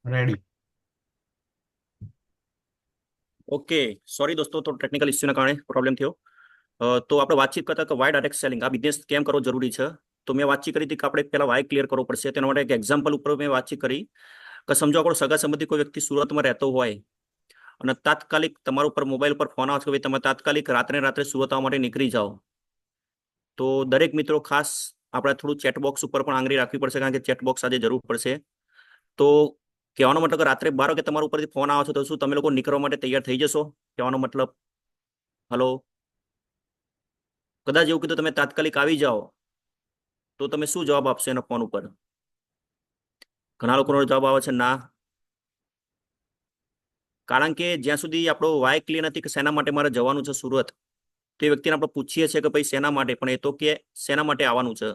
Ready. Okay. Sorry દોસ્તો, તો technical ઇસ્યુના કારણે પ્રોબ્લેમ થયો. તો આપણે વાતચીત કરતા કે વાય ડાયરેક્ટ સેલિંગ આ બિઝનેસ કેમ કરવો જરૂરી છે. તો મેં વાતચીત કરી હતી કે આપણે પહેલા વાય ક્લિયર કરવો પડશે. તેના માટે એક એક્ઝામ્પલ ઉપર મેં વાતચીત કરી કે સમજો આપણો સગા સંબંધી કોઈ વ્યક્તિ સુરતમાં રહેતો હોય અને તાત્કાલિક તમારા ઉપર મોબાઈલ ઉપર ફોન આવે છે કે ભાઈ તમે તાત્કાલિક રાત્રે સુરત આવવા માટે નીકળી જાઓ. તો દરેક મિત્રો ખાસ આપણે થોડું ચેટબોક્સ ઉપર પણ આંગળી રાખવી પડશે, કારણ કે ચેટબોક્સ આજે જરૂર પડશે. તો કહેવાનો મતલબ કે રાત્રે 12 વાગે તમારા ઉપરથી ફોન આવે છે તો શું તમે લોકો નીકળવા માટે તૈયાર થઈ જશો? કહેવાનો મતલબ, હલો. કદાચ એવું કીધું તમે તાત્કાલિક આવી જાઓ, તો તમે શું જવાબ આપશો એના ફોન ઉપર? ઘણા લોકોનો જવાબ આવે છે ના. કારણ કે જ્યાં સુધી આપણો વાય ક્લિયર નથી કે શેના માટે મારે જવાનું છે સુરત, તો એ વ્યક્તિને આપણે પૂછીએ છીએ કે ભાઈ શેના માટે, પણ એ તો કે શેના માટે આવવાનું છે.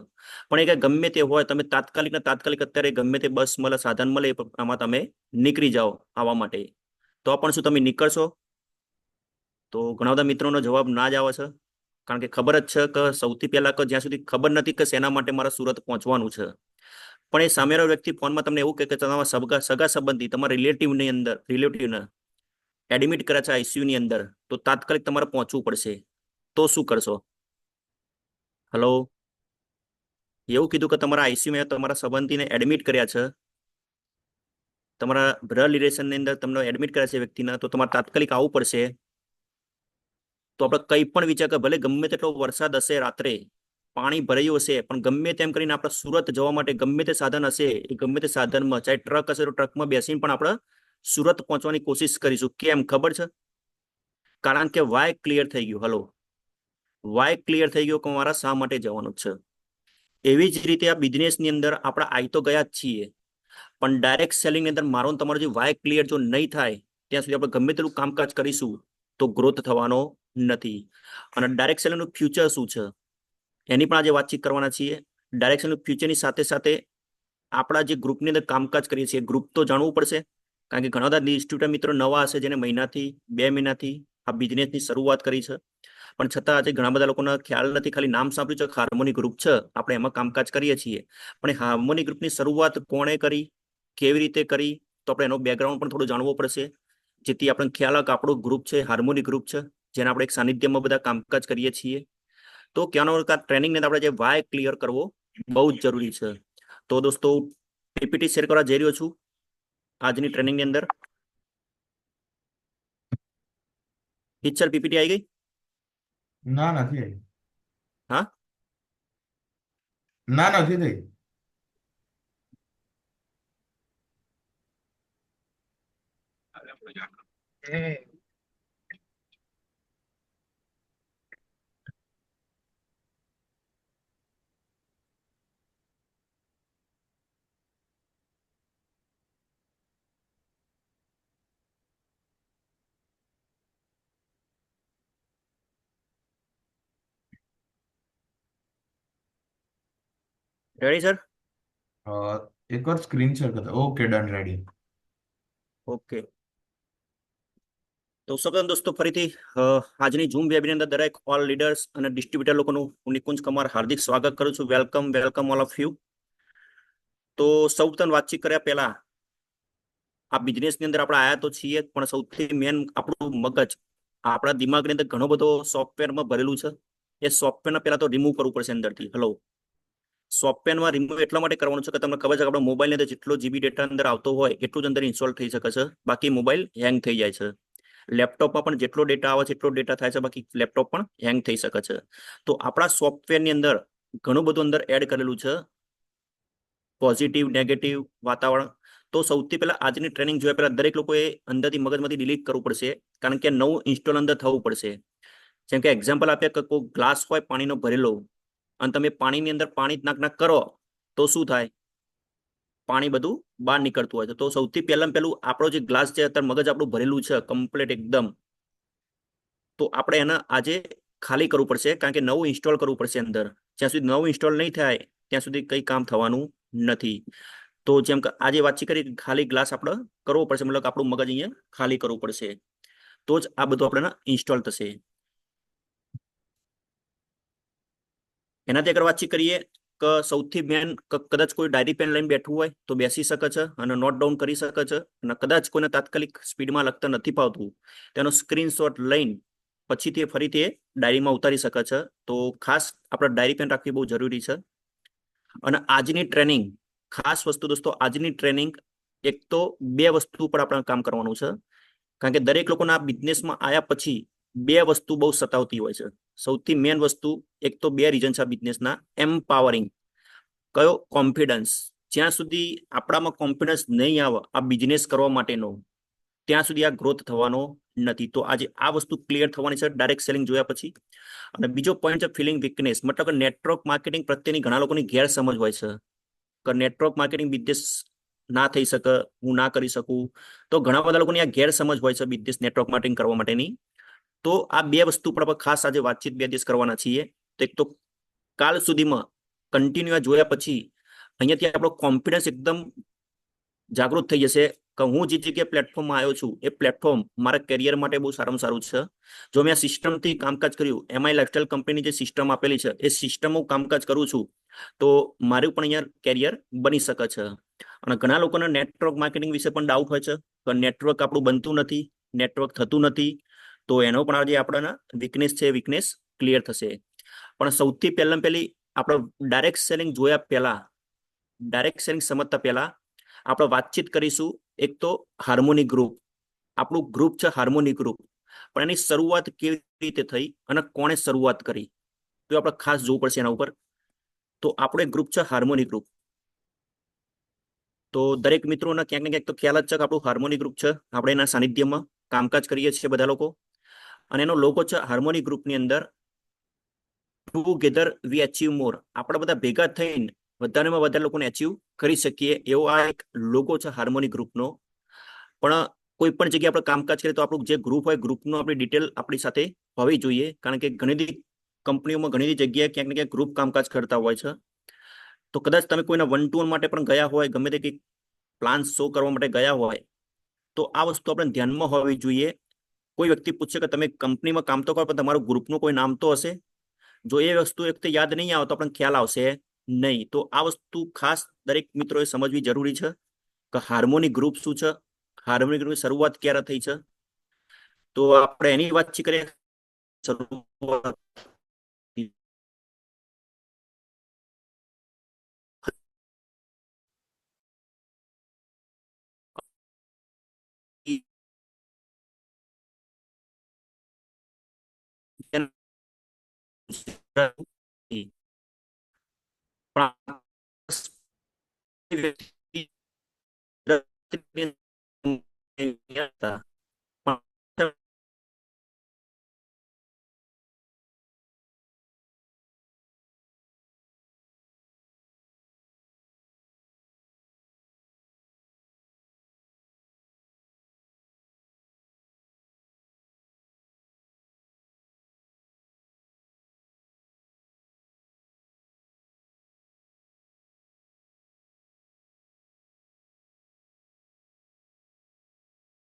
પણ એ કે ગમે તે હોય, તમે તાત્કાલિક ને તાત્કાલિક અત્યારે ગમે તે બસ મળે, સાધન મળે, આમાં તમે નીકળી જાઓ આવવા માટે. તો પણ શું તમે નીકળશો? તો ઘણા બધા મિત્રોનો જવાબ ના જ આવે છે. કારણ કે ખબર જ છે કે સૌથી પહેલા કે જ્યાં સુધી ખબર નથી કે શેના માટે મારે સુરત પહોંચવાનું છે, પણ એ સામેનો વ્યક્તિ ફોનમાં તમને એવું કહે કે તમારા સગા સંબંધી, તમારા રિલેટિવને એડમિટ કર્યા છે આઈસીયુ ની અંદર, તો તાત્કાલિક તમારે પહોંચવું પડશે. તો શું કરશો? હલો. એવું કીધું કે તમારા આઈસીયુમાં તમારા સંબંધીને એડમિટ કર્યા છે, તમારા બ્લડ રિલેશનની અંદર તમને એડમિટ કર્યા છે વ્યક્તિને, તો તમારે તાત્કાલિક આવવું પડશે. તો આપણે કંઈ પણ વિચાર કે ભલે ગમે તેટલો વરસાદ હશે, રાત્રે પાણી ભરાયું હશે, પણ ગમે તેમ કરીને આપણે સુરત જવા માટે ગમે તે સાધન હશે, એ ગમે તે સાધનમાં, ચાહે ટ્રક હશે તો ટ્રકમાં બેસીને પણ આપણે સુરત પહોંચવાની કોશિશ કરીશું. કેમ ખબર છે? કારણ કે વાય ક્લિયર થઈ ગયું. હલો, વાય ક્લિયર થઈ ગયો કે મારા શા માટે જવાનું છે. એવી જ રીતે આ બિઝનેસની અંદર આપણે આવી તો ગયા જ છીએ, પણ ડાયરેક્ટ સેલિંગની અંદર મારો ને તમારો જે વાય ક્લિયર જો નહીં થાય ત્યાં સુધી આપણે ગમે તેટલું કામકાજ કરીશું તો ગ્રોથ થવાનો નથી. અને ડાયરેક્ટ સેલિંગનું ફ્યુચર શું છે એની પણ આજે વાતચીત કરવાના છીએ. ડાયરેક્ટ સેલિંગનું ફ્યુચરની સાથે સાથે આપણા જે ગ્રુપની અંદર કામકાજ કરીએ છીએ ગ્રુપ તો જાણવું પડશે. કારણ કે ઘણા બધા ડિસ્ટ્રીબ્યુટર મિત્રો નવા હશે જેને મહિનાથી 2 મહિનાથી આ બિઝનેસની શરૂઆત કરી છે, પણ છતાં આજે ઘણા બધા લોકોને ખ્યાલ નથી, ખાલી નામ સાંભળ્યું છે હાર્મોની ગ્રુપ છે, આપણે એમાં કામકાજ કરીએ છીએ. પણ એ હાર્મોની ગ્રુપની શરૂઆત કોણે કરી, કેવી રીતે કરી, તો આપણે એનો બેકગ્રાઉન્ડ પણ થોડું જાણવું પડશે, જેથી આપણને ખ્યાલ આવે કે આપણું ગ્રુપ છે હાર્મોની ગ્રુપ છે, જેને આપણે એક સાનિધ્યમાં બધા કામકાજ કરીએ છીએ. તો ક્યાંનો ટ્રેનિંગને આપણે જે વાય ક્લિયર કરવો બહુ જ જરૂરી છે. તો દોસ્તો, પીપીટી શેર કરવા જઈ રહ્યો છું આજની ટ્રેનિંગની અંદર. ટીચર પીપીટી આવી ગઈ? ના, નથી આવી. હા. ના, નથી થઈ. Ready sir? અ, એકવાર સ્ક્રીન શેર કરતા. Okay, done, ready. ઓકે. તો સૌપ્રથમ દોસ્તો ફરીથી આજની ઝૂમ વેબની અંદર દરેક ઓલ લીડર્સ અને ડિસ્ટ્રીબ્યુટર લોકોનું હું નિકુંજ કુમાર હાર્દિક સ્વાગત કરું છું. Welcome welcome all of you. તો સૌપ્રથમ વાતચીત કર્યા પહેલા આ બિઝનેસની અંદર આપણે આયા તો છીએ, પણ સૌથી મેન આપણું મગજ, આપણા દિમાગની અંદર ઘણો બધો સોફ્ટવેરમાં ભરેલું છે. એ સોફ્ટવેરને પહેલા તો રિમૂવ કરવું પડશે અંદરથી. હલો. સોફ્ટવેરમાં રિમૂવ એટલા માટે કરવાનું છે કે તમને ખબર છે કે આપણા મોબાઈલની અંદર જેટલો જીબી ડેટા અંદર આવતો હોય એટલું જ અંદર ઇન્સ્ટોલ થઈ શકે છે, બાકી મોબાઈલ હેંગ થઈ જાય છે. લેપટોપમાં પણ જેટલો ડેટા આવે છે એટલો ડેટા થાય છે, બાકી લેપટોપ પણ હેંગ થઈ શકે છે. તો આપણા સોફ્ટવેરની અંદર ઘણું બધું અંદર એડ કરેલું છે, પોઝિટિવ નેગેટિવ વાતાવરણ. તો સૌથી પહેલા આજની ટ્રેનિંગ જોયા પહેલા દરેક લોકોએ અંદરથી મગજમાંથી ડિલીટ કરવું પડશે, કારણ કે નવું ઇન્સ્ટોલ અંદર થવું પડશે. જેમ કે એક્ઝામ્પલ આપ્યા કે કોઈ ગ્લાસ હોય પાણીનો ભરેલો, અને તમે પાણીની અંદર પાણી નાક કરો તો શું થાય? પાણી બધું બહાર નીકળતું હોય છે. તો સૌથી પહેલા પહેલું આપણો જે ગ્લાસ છે અત્યારે મગજ આપણું ભરેલું છે કમ્પ્લીટ એકદમ, તો આપણે એને આજે ખાલી કરવું પડશે, કારણ કે નવું ઇન્સ્ટોલ કરવું પડશે અંદર. જ્યાં સુધી નવું ઇન્સ્ટોલ નહીં થાય ત્યાં સુધી કંઈ કામ થવાનું નથી. તો જેમ કે આજે વાતચીત કરી ખાલી ગ્લાસ આપણે કરવો પડશે, મતલબ કે આપણું મગજ અહીંયા ખાલી કરવું પડશે, તો જ આ બધું આપણે ઇન્સ્ટોલ થશે. એનાથી આગળ વાતચીત કરીએ સૌથી મેન કદાચ કોઈ ડાયરી પેન લઈને બેઠું હોય તો બેસી શકે છે અને નોટ ડાઉન કરી શકે છે, અને કદાચ કોઈને તાત્કાલિક સ્પીડમાં લખતા નથી ફાવતું તેનો સ્ક્રીનશોટ લઈને પછી તે ફરીથી એ ડાયરીમાં ઉતારી શકે છે. તો ખાસ આપણે ડાયરી પેન રાખવી બહુ જરૂરી છે. અને આજની ટ્રેનિંગ, ખાસ વસ્તુ દોસ્તો, આજની ટ્રેનિંગ એક તો બે વસ્તુ પર આપણે કામ કરવાનું છે, કારણ કે દરેક લોકોના બિઝનેસમાં આવ્યા પછી બે વસ્તુ બહુ સતાવતી હોય છે. સૌથી મેન વસ્તુ, એક તો બે રીઝન છે બિઝનેસના: એમ્પાવરિંગ, કયો કોન્ફિડન્સ. જ્યાં સુધી આપણામાં કોન્ફિડન્સ નહીં આવે આ બિઝનેસ કરવા માટેનો, ત્યાં સુધી આ ગ્રોથ થવાનો નથી. તો આજે આ વસ્તુ ક્લિયર થવાની છે ડાયરેક્ટ સેલિંગ જોયા પછી. અને બીજો પોઈન્ટ છે ફિલિંગ વીકનેસ, મતલબ કે નેટવર્ક માર્કેટિંગ પ્રત્યેની ઘણા લોકોની ગેરસમજ હોય છે કે નેટવર્ક માર્કેટિંગ બિઝનેસ ના થઈ શકે, હું ના કરી શકું. તો ઘણા બધા લોકોની આ ગેરસમજ હોય છે બિઝનેસ નેટવર્ક માર્કેટિંગ કરવા માટેની. તો આ બે વસ્તુ પર આપણે ખાસ આજે વાતચીત બે દિવસ કરવાના છીએ. તો એક તો કાલ સુધીમાં કન્ટિન્યુ જોયા પછી અહીંયાથી આપણો કોન્ફિડન્સ એકદમ જાગૃત થઈ જશે કે હું જે જગ્યાએ પ્લેટફોર્મમાં આવ્યો છું એ પ્લેટફોર્મ મારા કેરિયર માટે બહુ સારામાં સારું છે. જો મેં આ સિસ્ટમથી કામકાજ કર્યું, એમાં લાઇફસ્ટાઇલ કંપનીની જે સિસ્ટમ આપેલી છે એ સિસ્ટમ હું કામકાજ કરું છું, તો મારું પણ અહીંયા કેરિયર બની શકે છે. અને ઘણા લોકોને નેટવર્ક માર્કેટિંગ વિશે પણ ડાઉટ હોય છે કે નેટવર્ક આપણું બનતું નથી, નેટવર્ક થતું નથી. તો એનો પણ આજે આપણા વીકનેસ છે, વીકનેસ ક્લિયર થશે. પણ સૌથી પહેલી આપણે ડાયરેક્ટ સેલિંગ જોયા પહેલા, ડાયરેક્ટ સેલિંગ સમજતા પહેલા આપણે વાતચીત કરીશું એક તો હાર્મોની ગ્રુપ. આપણું ગ્રુપ છે હાર્મોની ગ્રુપ, પણ એની શરૂઆત કેવી રીતે થઈ અને કોણે શરૂઆત કરી, તો આપણે ખાસ જોવું પડશે એના ઉપર. તો આપણો એક ગ્રુપ છે હાર્મોની ગ્રુપ. તો દરેક મિત્રોને ક્યાંક ને ક્યાંક તો ખ્યાલ જ છે કે આપણું હાર્મોની ગ્રુપ છે. આપણે એના સાનિધ્યમાં કામકાજ કરીએ છીએ બધા લોકો. અને એનો લોગો છે હાર્મોની ગ્રુપની અંદર ટુગેધર વી અચીવ મોર. આપણે બધા ભેગા થઈને વધારેમાં વધારે લોકોને અચીવ કરી શકીએ, એવો આ એક લોગો છે હાર્મોની ગ્રુપનો. પણ કોઈ પણ જગ્યાએ આપણે કામકાજ કરીએ તો આપણું જે ગ્રુપ હોય, ગ્રુપનો આપણી ડિટેલ આપણી સાથે હોવી જોઈએ, કારણ કે ઘણી બધી કંપનીઓમાં ઘણી બધી જગ્યાએ ક્યાંક ને ક્યાંક ગ્રુપ કામકાજ કરતા હોય છે. તો કદાચ તમે કોઈના વન ટુ વન માટે પણ ગયા હોય, ગમે તે કંઈક પ્લાન શો કરવા માટે ગયા હોય, તો આ વસ્તુ આપણે ધ્યાનમાં હોવી જોઈએ. કોઈ વ્યક્તિ પૂછશે કે તમે કંપનીમાં કામ તો કરો પણ તમારું ગ્રુપનું કોઈ નામ તો હશે. જો એ વસ્તુ એક યાદ નહીં આવે તો આપણને ખ્યાલ આવશે નહીં. તો આ વસ્તુ ખાસ દરેક મિત્રોએ સમજવી જરૂરી છે કે હાર્મોની ગ્રુપ શું છે, હાર્મોની ગ્રુપની શરૂઆત ક્યારે થઈ છે. તો આપણે એની વાતચીત કરીએ. શરૂઆત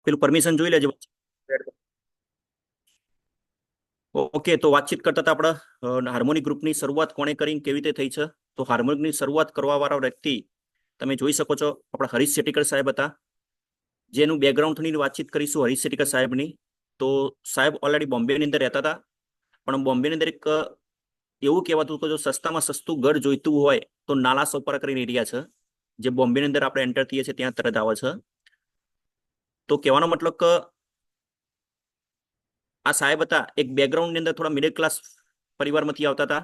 પેલું પરમિશન જોઈ લેજો. ઓકે, તો વાતચીત કરતા હતા આપણે હાર્મોનિક ગ્રુપની શરૂઆત કોણે કરી, કેવી રીતે થઈ છે. તો હાર્મોનિકની શરૂઆત કરવા વાળા વ્યક્તિ તમે જોઈ શકો છો આપણા હરીશ શેટીકર સાહેબ હતા, જેનું બેકગ્રાઉન્ડની વાતચીત કરીશું હરીશ શેટીકર સાહેબની. તો સાહેબ ઓલરેડી બોમ્બેની અંદર રહેતા હતા, પણ બોમ્બેની અંદર એક એવું કહેવાતું કે જો સસ્તામાં સસ્તું ઘર જોઈતું હોય તો નાલા સોપરા કરીને એરિયા છે, જે બોમ્બેની અંદર આપણે એન્ટર થઈએ છીએ ત્યાં તરત આવે છે. તો કહેવાનો મતલબ કે આ સાહેબ હતા એક બેકગ્રાઉન્ડની અંદર થોડા મિડલ ક્લાસ પરિવારમાંથી આવતા હતા,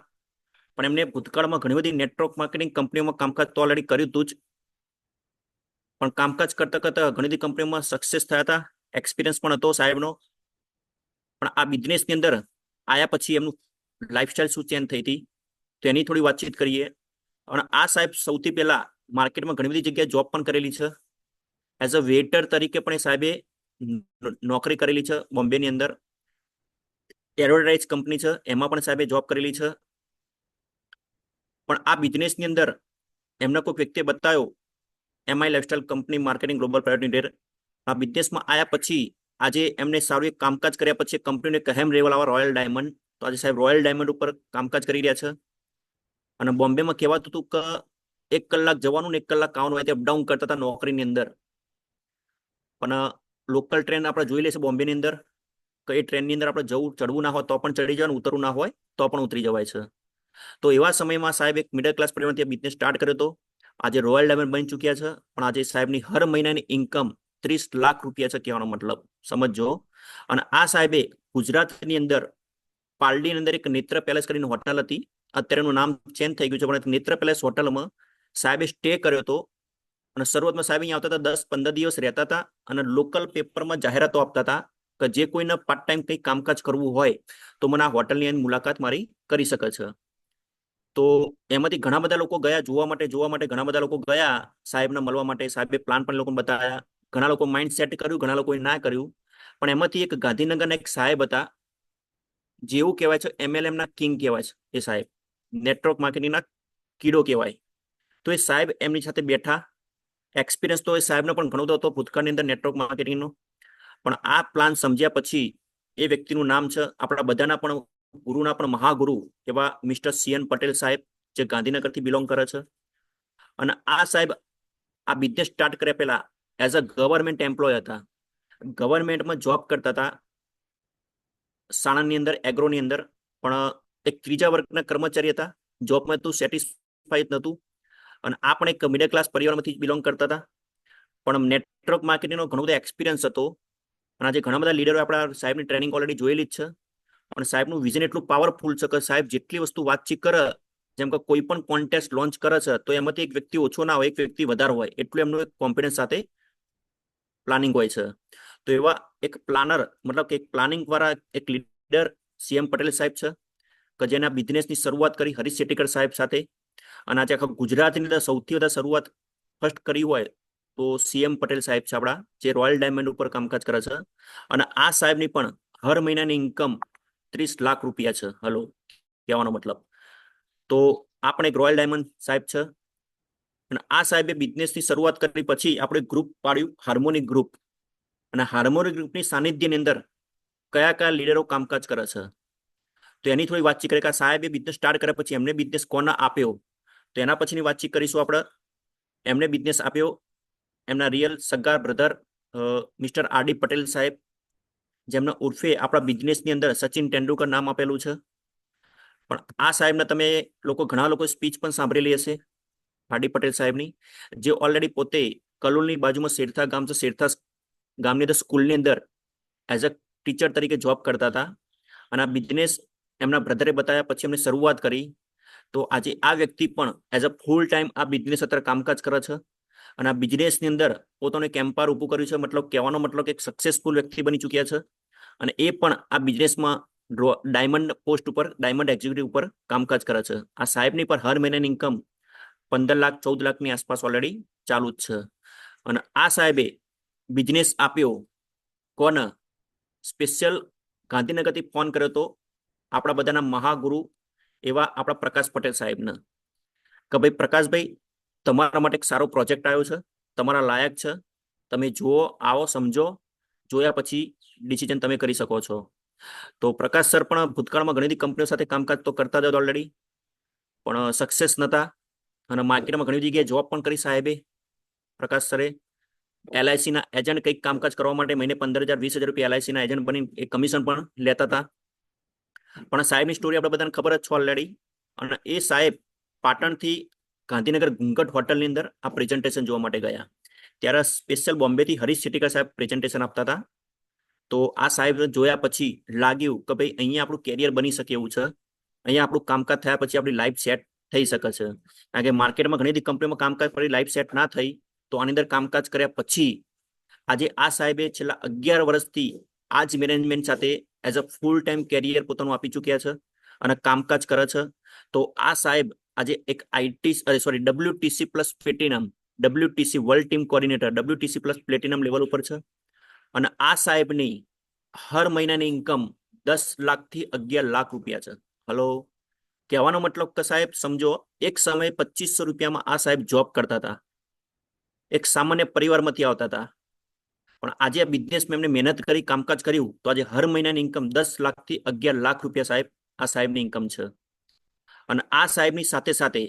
પણ એમને ભૂતકાળમાં ઘણી બધી નેટવર્ક માર્કેટિંગ કંપનીઓમાં કામકાજ તો ઓલરેડી કર્યું હતું જ, પણ કામકાજ કરતા કરતા ઘણી બધી કંપનીઓમાં સક્સેસ થયા હતા, એક્સપિરિયન્સ પણ હતો સાહેબનો. પણ આ બિઝનેસની અંદર આવ્યા પછી એમનું લાઈફસ્ટાઈલ શું ચેન્જ થઈ હતી તો એની થોડી વાતચીત કરીએ. અને આ સાહેબ સૌથી પહેલા માર્કેટમાં ઘણી બધી જગ્યાએ જોબ પણ કરેલી છે. એઝ અ વેટર તરીકે પણ એ સાહેબે નોકરી કરેલી છે બોમ્બેની અંદર. એડવર્ટાઇઝ કંપની છે એમાં પણ સાહેબે જોબ કરેલી છે. પણ આ બિઝનેસની અંદર એમને કોઈ વ્યક્તિએ બતાવ્યો MI lifestyle company marketing global private limited. આ બિઝનેસમાં આવ્યા પછી આજે એમને સારું એક કામકાજ કર્યા પછી કંપનીને કહેમ રેવલ આવા રોયલ ડાયમંડ, તો આજે સાહેબ રોયલ ડાયમંડ ઉપર કામકાજ કરી રહ્યા છે. અને બોમ્બેમાં કહેવાતું હતું કે 1 કલાક જવાનું ને 1 કલાક આવવાનું હોય તે અપડાઉન કરતા હતા નોકરીની અંદર. પણ લોકલ ટ્રેન આપણે જોઈ લઈશું બોમ્બેની અંદર કે એ ટ્રેનની અંદર આપણે જવું ચડવું ના હોય તો પણ ચડી જવાનું, ઉતરવું ના હોય તો પણ ઉતરી જવાય છે. તો એવા સમયમાં સાહેબ એક મિડલ ક્લાસ પરિવારથી બિઝનેસ સ્ટાર્ટ કર્યો હતો. આજે રોયલ ડાયમંડ બની ચૂક્યા છે. પણ આજે સાહેબની હર મહિનાની ઇન્કમ 30 લાખ રૂપિયા છે, કહેવાનો મતલબ સમજો. અને આ સાહેબે ગુજરાતની અંદર પાલડીની અંદર એક નેત્ર પેલેસ કરીને હોટલ હતી, અત્યારે એનું નામ ચેન્જ થઈ ગયું છે, પણ નેત્ર પેલેસ હોટલમાં સાહેબે સ્ટે કર્યો હતો. અને શરૂઆતમાં સાહેબ અહીંયા આવતા હતા, 10-15 દિવસ રહેતા હતા અને લોકલ પેપરમાં જાહેરાતો આપતા હતા કે જે કોઈને પાર્ટ ટાઈમ કંઈક કામકાજ કરવું હોય તો મને આ હોટલની મુલાકાત મારી કરી શકે છે. તો એમાંથી ઘણા બધા લોકો ગયા જોવા માટે ઘણા બધા લોકો ગયા સાહેબને મળવા માટે. સાહેબે પ્લાન પણ લોકોને બતાવ્યા, ઘણા લોકો માઇન્ડ સેટ કર્યું, ઘણા લોકોએ ના કર્યું. પણ એમાંથી એક ગાંધીનગરના એક સાહેબ હતા, જેવું કહેવાય છે MLM ના કિંગ કહેવાય છે. એ સાહેબ નેટવર્ક માર્કેટિંગના કીડો કહેવાય. તો એ સાહેબ એમની સાથે બેઠા. એક્સપિરિયન્સ તો એ સાહેબનો પણ ઘણો હતો ભૂતકાળની અંદર નેટવર્ક માર્કેટિંગનો. પણ આ પ્લાન સમજ્યા પછી એ વ્યક્તિનું નામ છે આપણા બધાના પણ ગુરુના પણ મહાગુરુ એવા મિસ્ટર CN પટેલ સાહેબ, જે ગાંધીનગરથી બિલોંગ કરે છે. અને આ સાહેબ આ બિઝનેસ સ્ટાર્ટ કર્યા પહેલા એઝ અ ગવર્મેન્ટ એમ્પ્લોય હતા. ગવર્મેન્ટમાં જોબ કરતા હતા સાણંદની અંદર, એગ્રોની અંદર. પણ એક ત્રીજા વર્ગના કર્મચારી હતા, જોબમાં તું સેટિસ્ફાઈડ નહોતું. અને આ પણ એક મિડલ ક્લાસ પરિવારમાંથી બિલોંગ કરતા હતા. પણ નેટવર્ક માર્કેટિંગનો ઘણો બધો એક્સપિરિયન્સ હતો. અને આજે ઘણા બધા લીડરો આપણા સાહેબની ટ્રેનિંગ ઓલરેડી જોયેલી જ છે. અને સાહેબનું વિઝન એટલું પાવરફુલ છે કે સાહેબ જેટલી વસ્તુ વાતચીત કરે, જેમ કે કોઈ પણ કોન્ટેસ્ટ લોન્ચ કરે છે તો એમાંથી એક વ્યક્તિ ઓછો ના હોય, એક વ્યક્તિ વધારે હોય, એટલું એમનું એક કોન્ફિડન્સ સાથે પ્લાનિંગ હોય છે. તો એવા એક પ્લાનર, મતલબ કે એક પ્લાનિંગ વાળા એક લીડર CM પટેલ સાહેબ છે, કે જેના બિઝનેસની શરૂઆત કરી હરીશ શેટ્ટીકર સાહેબ સાથે. અને આજે આખા ગુજરાતની અંદર સૌથી વધારે શરૂઆત ફર્સ્ટ કરી હોય તો CM પટેલ સાહેબ છે આપણા, જે રોયલ ડાયમંડ ઉપર કામકાજ કરે છે. અને આ સાહેબની પણ હર મહિનાની ઇન્કમ 30 લાખ રૂપિયા છે. હલો, કહેવાનો મતલબ. તો આ પણ એક રોયલ ડાયમંડ સાહેબ છે. અને આ સાહેબે બિઝનેસની શરૂઆત કરી પછી આપણે ગ્રુપ પાડ્યું, હાર્મોનિક ગ્રુપ. અને હાર્મોનિક ગ્રુપની સાનિધ્યની અંદર કયા કયા લીડરો કામકાજ કરે છે તો એની થોડી વાતચીત કરીએ કે સાહેબે બિઝનેસ સ્ટાર્ટ કર્યા પછી એમને બિઝનેસ કોને આપ્યો, તો એના પછીની વાતચીત કરીશું આપણે. એમને બિઝનેસ આપ્યો એમના રિયલ સગા બ્રધર મિસ્ટર RD પટેલ સાહેબ, જેમના ઉર્ફે આપણા બિઝનેસની અંદર સચિન તેંડુલકર નામ આપેલું છે. પણ આ સાહેબને તમે ઘણા લોકો સ્પીચ પણ સાંભળેલી હશે RD પટેલ સાહેબની, જે ઓલરેડી પોતે કલોલની બાજુમાં શેરથા ગામ છે, શેરથા ગામની અંદર સ્કૂલની અંદર એઝ અ ટીચર તરીકે જોબ કરતા હતા. અને આ બિઝનેસ એમના બ્રધરે બતાવ્યા પછી એમને શરૂઆત કરી. તો આજે આ વ્યક્તિ પણ એઝ અ ફૂલ ટાઈમ આ બિઝનેસ અત્યારે કામકાજ કરે છે. અને આ બિઝનેસની અંદર પોતાનું એક એમ્પાયર ઊભું કર્યું છે, મતલબ કહેવાનો મતલબ એક સક્સેસફુલ વ્યક્તિ બની ચૂક્યા છે. અને એ પણ આ બિઝનેસમાં ડાયમંડ પોસ્ટ ઉપર, ડાયમંડ એક્ઝિક્યુટિવ ઉપર કામકાજ કરે છે. આ સાહેબની પર હર મહિનાની ઇન્કમ 15 લાખ 14 લાખની આસપાસ ઓલરેડી ચાલુ જ છે. અને આ સાહેબે બિઝનેસ આપ્યો કોને? સ્પેશિયલ ગાંધીનગરથી ફોન કર્યો હતો આપણા બધાના મહાગુરુ એવા આપણા પ્રકાશ પટેલ સાહેબને, કે ભાઈ પ્રકાશભાઈ, તમારા માટે એક સારો પ્રોજેક્ટ આવ્યો છે, તમારા લાયક છે, તમે જુઓ, આવો, સમજો, જોયા પછી ડિસિઝન તમે કરી શકો છો. તો પ્રકાશ સર પણ ભૂતકાળમાં ઘણી બધી કંપનીઓ સાથે કામકાજ તો કરતા જ ઓલરેડી, પણ સક્સેસ નતા. અને માર્કેટમાં ઘણી જગ્યાએ જોબ પણ કરી સાહેબે, પ્રકાશ સરે. LIC ના એજન્ટ કંઈક કામકાજ કરવા માટે મહિને 15,000 20,000 રૂપિયા LIC ના એજન્ટ બની એક કમિશન પણ લેતા હતા. પણ સાહેબની સ્ટોરી આપણે બધાને ખબર જ છે ઓલરેડી. અને એ સાહેબ પાટણથી ગાંધીનગર ઘૂંઘટ હોટલની અંદર આ પ્રેઝન્ટેશન જોવા માટે ગયા. ત્યારે સ્પેશિયલ બોમ્બેથી હરીશ શેટ્ટીકર સાહેબ પ્રેઝન્ટેશન આપતા હતા. તો આ સાહેબ જોયા પછી લાગ્યું કે ભાઈ અહીંયા આપણું કેરિયર બની શકે એવું છે, અહીંયા આપણું કામકાજ થયા પછી આપણી લાઈફ સેટ થઈ શકે છે. કારણ કે માર્કેટમાં ઘણી બધી કંપનીઓમાં કામકાજ કરી લાઈફ સેટ ના થઈ, તો આની અંદર કામકાજ કર્યા પછી આજે આ સાહેબે છેલ્લા 11 વર્ષથી આ જ મેનેજમેન્ટ સાથે as a full time career પોતાનું આપી ચૂક્યા છે અને કામકાજ કરે છે. તો આ સાહેબ આજે એક WTC plus platinum, WTC world team coordinator, WTC plus platinum level ઉપર છે. અને આ સાહેબની હર મહિનાની ઇન્કમ 10 લાખથી 11 લાખ રૂપિયા છે. હલો, કહેવાનો મતલબ કે સાહેબ સમજો, એક સમયે 2500 રૂપિયામાં આ સાહેબ જોબ કરતા હતા, એક સામાન્ય પરિવારમાંથી આવતા હતા. પણ આજે આ બિઝનેસમાં એમને મહેનત કરી કામકાજ કર્યું તો આજે હર મહિનાની ઇન્કમ 10 લાખથી 11 લાખ રૂપિયા સાહેબ આ સાહેબની ઇન્કમ છે. અને આ સાહેબની સાથે સાથે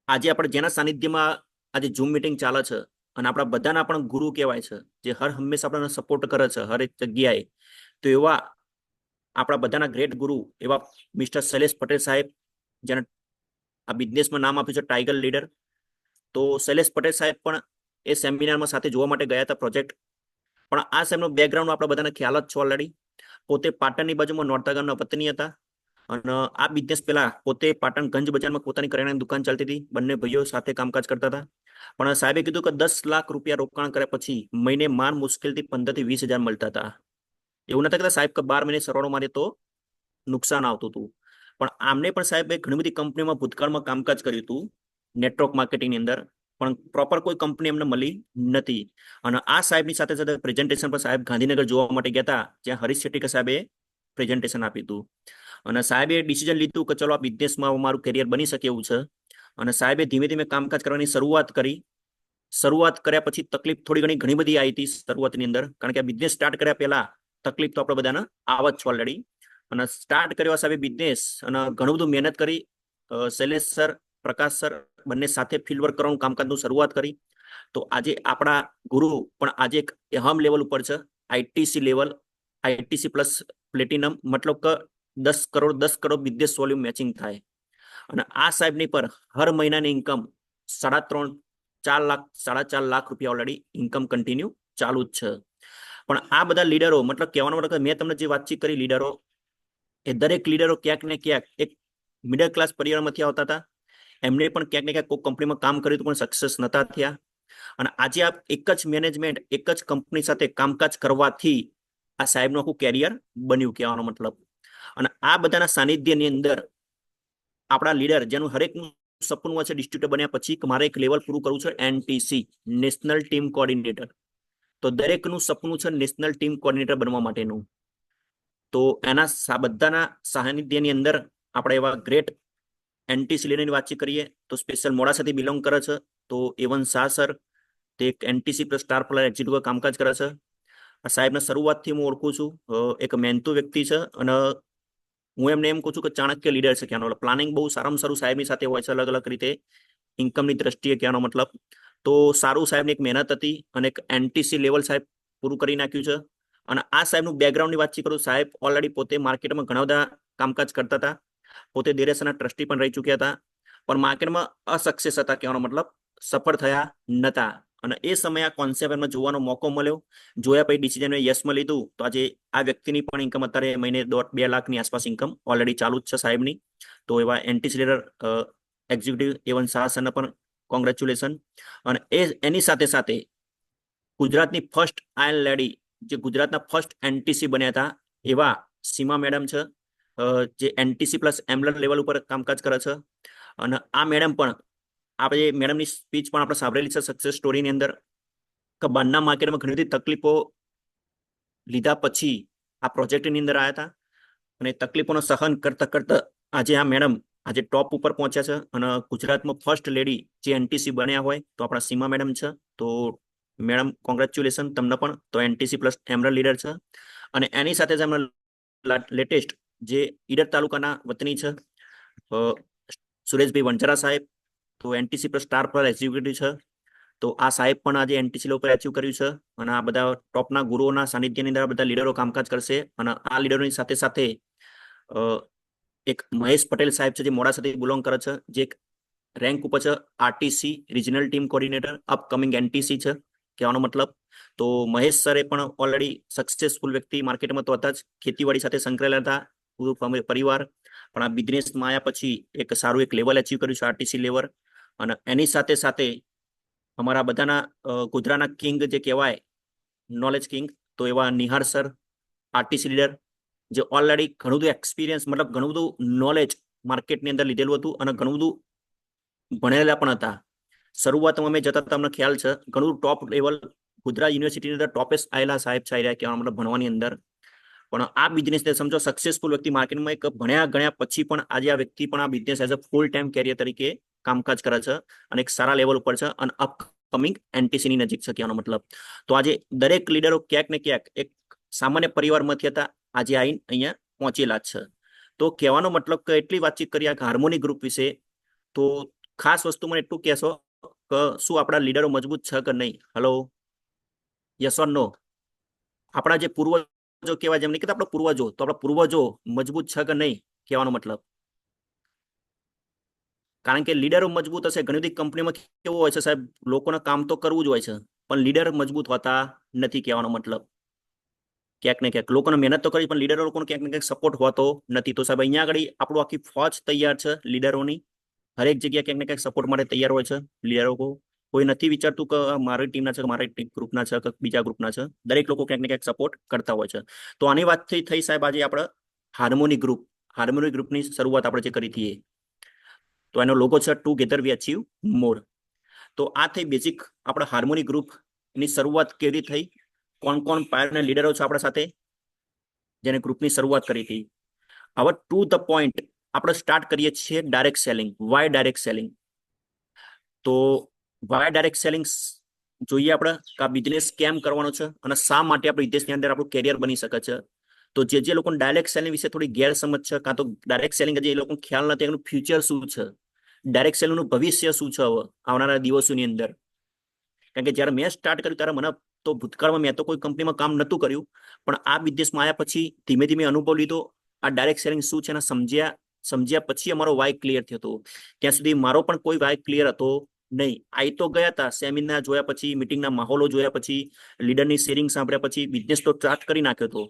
આજે આપણે જેના સાનિધ્યમાં આજે ઝૂમ મિટિંગ ચાલે છે અને આપણા બધાના પણ ગુરુ કહેવાય છે, જે હર હંમેશા આપણને સપોર્ટ કરે છે હરેક જગ્યાએ, તો એવા આપણા બધાના ગ્રેટ ગુરુ એવા મિસ્ટર શૈલેષ પટેલ સાહેબ, જેને આ બિઝનેસમાં નામ આપ્યું છે ટાઈગર લીડર. તો શૈલેષ પટેલ સાહેબ પણ એ સેમિનારમાં સાથે જોવા માટે ગયા હતા પ્રોજેક્ટ. પણ આ સાહેબનો બેકગ્રાઉન્ડ આપણા બધાને ખ્યાલ જ છે ઓલરેડી. પોતે પાટણની બાજુમાં નોરતા ગામના વતની હતા અને આ બિઝનેસ પહેલા પોતે પાટણ ગંજ બજારમાં પોતાની કરિયાણાની દુકાન ચાલતી હતી. બંને ભાઈઓ સાથે કામકાજ કરતા હતા. પણ સાહેબે કીધું કે 10 લાખ રૂપિયા રોકાણ કર્યા પછી મહિને માંડ મુશ્કેલથી 15 થી 20 હજાર મળતા હતા. એવું નતા કહેતા સાહેબ કે 12 મહિને સરવાળો મારે તો નુકસાન આવતું હતું. પણ આમને પણ સાહેબે ઘણી બધી કંપનીમાં ભૂતકાળમાં કામકાજ કર્યું હતું નેટવર્ક માર્કેટિંગની અંદર, પણ પ્રોપર કોઈ કંપની એમને મળી નથી. અને આ સાહેબની સાથે સાથે પ્રેઝન્ટેશન પર સાહેબ ગાંધીનગર જોવા માટે ગયા હતા, જ્યાં હરીશ શેટ્ટીકર સાહેબે પ્રેઝન્ટેશન આપ્યું હતું. અને સાહેબે ડિસિઝન લીધું કે ચલો આ બિઝનેસમાં મારું કેરિયર બની શકે એવું છે. અને સાહેબે ધીમે ધીમે કામકાજ કરવાની શરૂઆત કરી. શરૂઆત કર્યા પછી તકલીફ ઘણી બધી આવી હતી શરૂઆતની અંદર, કારણ કે આ બિઝનેસ સ્ટાર્ટ કર્યા પહેલા તકલીફ તો આપણે બધાને આવત છે ઓલરેડી. અને સ્ટાર્ટ કર્યો સાહેબે બિઝનેસ અને ઘણું બધું મહેનત કરી. શૈલેષ સર, પ્રકાશ સર બંને સાથે ફિલ્ડ વર્ક કરવાનું કામકાજનું શરૂઆત કરી. તો આજે આપણા ગુરુ પણ આજે એક અહમ લેવલ ઉપર છે, ITC level, ITC plus platinum, મતલબ કે 10 કરોડ બિઝનેસ વોલ્યુમ મેચિંગ થાય. અને આ સાહેબની પર હર મહિનાની ઇન્કમ 3.5 4 લાખ 4.5 લાખ રૂપિયા ઓલરેડી ઇન્કમ કન્ટિન્યુ ચાલુ જ છે. પણ આ બધા લીડરો, મતલબ કહેવાનો મતલબ મેં તમને જે વાતચીત કરી લીડરો, એ દરેક લીડરો ક્યાંક ને ક્યાંક એક મિડલ ક્લાસ પરિવારમાંથી આવતા હતા. એમને પણ ક્યાંક ને ક્યાંક કોઈ કંપનીમાં કામ કર્યું પણ સક્સેસ નતા થયા. અને આજે આ એક જ મેનેજમેન્ટ, એક જ કંપની સાથે કામકાજ કરવાથી આ સાહેબનું આખું કેરિયર બન્યું, કહેવાનો મતલબ. અને આ બધાના સાનિધ્યની અંદર આપણા લીડર, જેનું હરેકનું સપનું હોય છે ડિસ્ટ્રિબ્યુટર બન્યા પછી કે મારે એક લેવલ પૂરું કરવું છે, એનટીસી, નેશનલ ટીમ કોઓર્ડિનેટર. તો દરેકનું સપનું છે નેશનલ ટીમ કોઓર્ડિનેટર બનવા માટેનું. તો એના બધાના સાનિધ્યની અંદર આપણે એવા ગ્રેટ એનટીસી લીડરની વાતચીત કરીએ તો સ્પેશિયલ મોડાસાથી બિલોંગ કરે છે. તો એવન શાહ સર, તે એક NTC plus star player executive કામકાજ કરે છે. આ સાહેબને શરૂઆતથી હું ઓળખું છું, એક મહેનતુ વ્યક્તિ છે. અને હું એમને એમ કહું છું કે ચાણક્ય લીડર છે. કહેવાનો પ્લાનિંગ બહુ સારામાં સારું સાહેબની સાથે હોય છે, અલગ અલગ રીતે ઇન્કમની દ્રષ્ટિએ, કહેવાનો મતલબ. તો સારું સાહેબની એક મહેનત હતી અને એક એનટીસી લેવલ સાહેબ પૂરું કરી નાખ્યું છે. અને આ સાહેબનું બેકગ્રાઉન્ડની વાતચીત કરું, સાહેબ ઓલરેડી પોતે માર્કેટમાં ઘણા બધા કામકાજ કરતા હતા. પોતે દેરેસરના ટ્રસ્ટી પણ રહી ચૂક્યા હતા, પણ માર્કેટમાં અસક્સેસ હતા, કહેવાનો મતલબ સફળ થયા નતા. અને એ સમયે આ કોન્સેપ્ટ એમને જોવાનો મોકો મળ્યો. જોયા પછી ડિસિઝન યસમાં લીધું. તો આજે આ વ્યક્તિની પણ ઇન્કમ અત્યારે મહિને 1.5 લાખની આસપાસ ઇન્કમ ઓલરેડી ચાલુ જ છે સાહેબની. તો એવા એન્ટીસી લીડર એક્ઝિક્યુટિવ એવન શાહ સરને પણ કોંગ્રેચ્યુલેશન. અને એની સાથે સાથે ગુજરાતની ફર્સ્ટ આયર્ન લેડી, જે ગુજરાતના ફર્સ્ટ એનટીસી બન્યા હતા, એવા સીમા મેડમ છે, જે એનટીસી પ્લસ એમલર લેવલ ઉપર કામકાજ કરે છે. અને આ મેડમ પણ, આપણે મેડમની સ્પીચ પણ આપણે સાંભળેલી છે સક્સેસ સ્ટોરીની અંદર, કે બહારના માર્કેટમાં ઘણી બધી તકલીફો લીધા પછી આ પ્રોજેક્ટની અંદર આવ્યા હતા. અને તકલીફોનો સહન કરતા કરતા આજે આ મેડમ આજે ટોપ ઉપર પહોંચ્યા છે. અને ગુજરાતમાં ફર્સ્ટ લેડી જે એનટીસી બન્યા હોય તો આપણા સીમા મેડમ છે. તો મેડમ કોંગ્રેચ્યુલેશન તમને પણ. તો એનટીસી પ્લસ એમરલ લીડર છે. અને એની સાથે જ એમના લેટેસ્ટ જે ઈડર તાલુકાના વતની છે, સુરેશભાઈ વંજારા સાહેબ, તો એનટીસી પ્લસ સ્ટાર પર એક્ઝિક્યુટિવ છે. તો આ સાહેબ પણ આજે એનટીસી ઉપર એચીવ કર્યું છે. અને આ બધા ટોપના ગુરુઓના સાનિધ્યની અંદર બધા લીડરો કામકાજ કરશે. અને આ લીડરોની સાથે સાથે એક મહેશ પટેલ સાહેબ છે, જે મોડાસાથી બિલોંગ કરે છે, જે એક રેન્ક ઉપર છે RTC regional team coordinator, upcoming NTC છે, કહેવાનો મતલબ. તો મહેશ સરે પણ ઓલરેડી સક્સેસફુલ વ્યક્તિ માર્કેટમાં તો હતા જ, ખેતીવાડી સાથે સંકળાયેલા હતા પૂરું પરિવાર. પણ આ બિઝનેસમાં આવ્યા પછી એક સારું એક લેવલ એચીવ કર્યું છે, આરટીસી લેવલ. અને એની સાથે સાથે અમારા બધાના ગોધરાના કિંગ જે કહેવાય, નોલેજ કિંગ, તો એવા નિહાર સર, આરટીસી લીડર, જે ઓલરેડી ઘણું બધું એક્સપિરિયન્સ, મતલબ ઘણું બધું નોલેજ માર્કેટની અંદર લીધેલું હતું અને ઘણું બધું ભણેલા પણ હતા. શરૂઆતમાં અમે જતા તમને ખ્યાલ છે, ઘણું ટોપ લેવલ ગુજરાત યુનિવર્સિટીની અંદર ટોપેસ્ટ આવેલા સાહેબ છે, કહેવા મતલબ ભણવાની અંદર. પણ આ બિઝનેસને સમજો સક્સેસફુલ વ્યક્તિ માર્કેટમાં એક ભણ્યા ગણ્યા પછી પણ આજે આ વ્યક્તિ પણ આ business as a full time career તરીકે કામકાજ કરે છે અને એક સારા લેવલ ઉપર છે અને અપકમિંગ એનટીસીની નજીક છે, કહેવાનો મતલબ. તો આજે દરેક લીડરો ક્યાંક ને ક્યાંક એક સામાન્ય પરિવારમાંથી હતા, આજે આવીને અહીંયા પહોંચેલા જ છે. તો કહેવાનો મતલબ કે એટલી વાતચીત કરી આ હાર્મોની ગ્રુપ વિશે, તો ખાસ વસ્તુ મને એટલું કહેશો કે શું આપણા લીડરો મજબૂત છે કે નહીં? હલો, યસ ઓર નો? આપણા જે પૂર્વજો કહેવાય, જેમ નહીં કહેતા આપણા પૂર્વજો, તો આપણા પૂર્વજો મજબૂત છે કે નહીં, કહેવાનો મતલબ. કારણ કે લીડરો મજબૂત હશે. ઘણી બધી કંપનીમાં કેવું હોય છે સાહેબ, લોકોને કામ તો કરવું જ હોય છે, પણ લીડર મજબૂત હોતા નથી, કહેવાનો મતલબ. ક્યાંક ને ક્યાંક લોકોને મહેનત તો કરી, પણ લીડરો લોકોને ક્યાંક ને ક્યાંક સપોર્ટ હોતો નથી. તો સાહેબ અહીંયા આગળ આપણું આખી ફોજ તૈયાર છે લીડરોની. હરેક જગ્યાએ ક્યાંક ને ક્યાંક સપોર્ટ માટે તૈયાર હોય છે લીડરો. કોઈ નથી વિચારતું કે મારી ટીમના છે, મારા ગ્રુપના છે કે બીજા ગ્રુપના છે. દરેક લોકો ક્યાંક ને ક્યાંક સપોર્ટ કરતા હોય છે. તો આની વાત થઈ સાહેબ આજે આપણે હાર્મોની ગ્રુપની શરૂઆત આપણે જે કરી હતી, તો એનો લોગો છે ટુગેધર વી અચીવ મોર. તો આ થઈ બેઝિક આપણા હાર્મોની ગ્રુપની શરૂઆત કેવી રીતે થઈ, કોણ કોણ પાયરના લીડરો છે આપણા સાથે, જેને ગ્રુપની શરૂઆત કરી હતી. હવે ટુ ધ પોઈન્ટ આપણે સ્ટાર્ટ કરીએ છીએ direct selling. Why direct selling? તો વાય ડાયરેક્ટ સેલિંગ જોઈએ આપણે કે આ બિઝનેસ કેમ કરવાનો છે અને શા માટે આપણે વિદેશની અંદર આપણું કેરિયર બની શકે છે. તો જે લોકોને ડાયરેક્ટ સેલિંગ વિશે થોડી ગેરસમજ છે, કાં તો ડાયરેક્ટ સેલિંગ જે એ લોકોને ખ્યાલ નથી એનું ફ્યુચર શું છે, ડાયરેક્ટ સેલિંગનું ભવિષ્ય શું છે હવે આવનારા દિવસોની અંદર. કારણ કે જ્યારે મેં સ્ટાર્ટ કર્યું ત્યારે મને તો ભૂતકાળમાં મેં તો કોઈ કંપનીમાં કામ નહોતું કર્યું, પણ આ બિઝનેસમાં આવ્યા પછી ધીમે ધીમે અનુભવ લીધો. આ ડાયરેક્ટ સેલિંગ શું છે એને સમજ્યા પછી અમારો વાય ક્લિયર થયો હતો. ત્યાં સુધી મારો પણ કોઈ વાય ક્લિયર હતો નહીં. આવી તો ગયા હતા, સેમિનાર જોયા પછી, મિટિંગના માહોલો જોયા પછી, લીડરની શેરિંગ સાંભળ્યા પછી બિઝનેસ તો સ્ટાર્ટ કરી નાખ્યો હતો.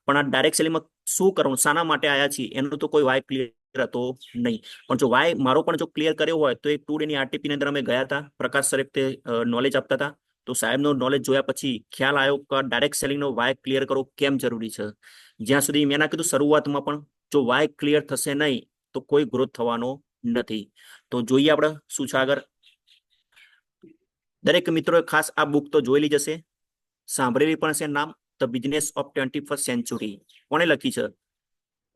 પણ આ ડાયરેક્ટ સેલિંગમાં શું કરવું, શાના માટે આવ્યા છીએ, એનું તો કોઈ વાય ક્લિયર હતો નહીં. પણ જો વાય મારો પણ જો ક્લિયર કર્યો હોય તો એક 2 ડેની આરટીપી ની અંદર અમે ગયા હતા. પ્રકાશ સર તે નોલેજ આપતા હતા. તો સાહેબનો નોલેજ જોયા પછી ખ્યાલ આવ્યો કે ડાયરેક્ટ સેલિંગનો વાય ક્લિયર કરવો કેમ જરૂરી છે. જ્યાં સુધી મેં ના કીધું શરૂઆતમાં પણ, જો વાય ક્લિયર થશે નહીં તો કોઈ ગ્રોથ થવાનો નથી. તો જોઈએ આપણે શું છે આગળ. દરેક મિત્રોએ ખાસ આ બુક તો જોયેલી જ હશે, સાંભળેલી પણ છે. નામ the business of 21st century. કોણે લખી છે?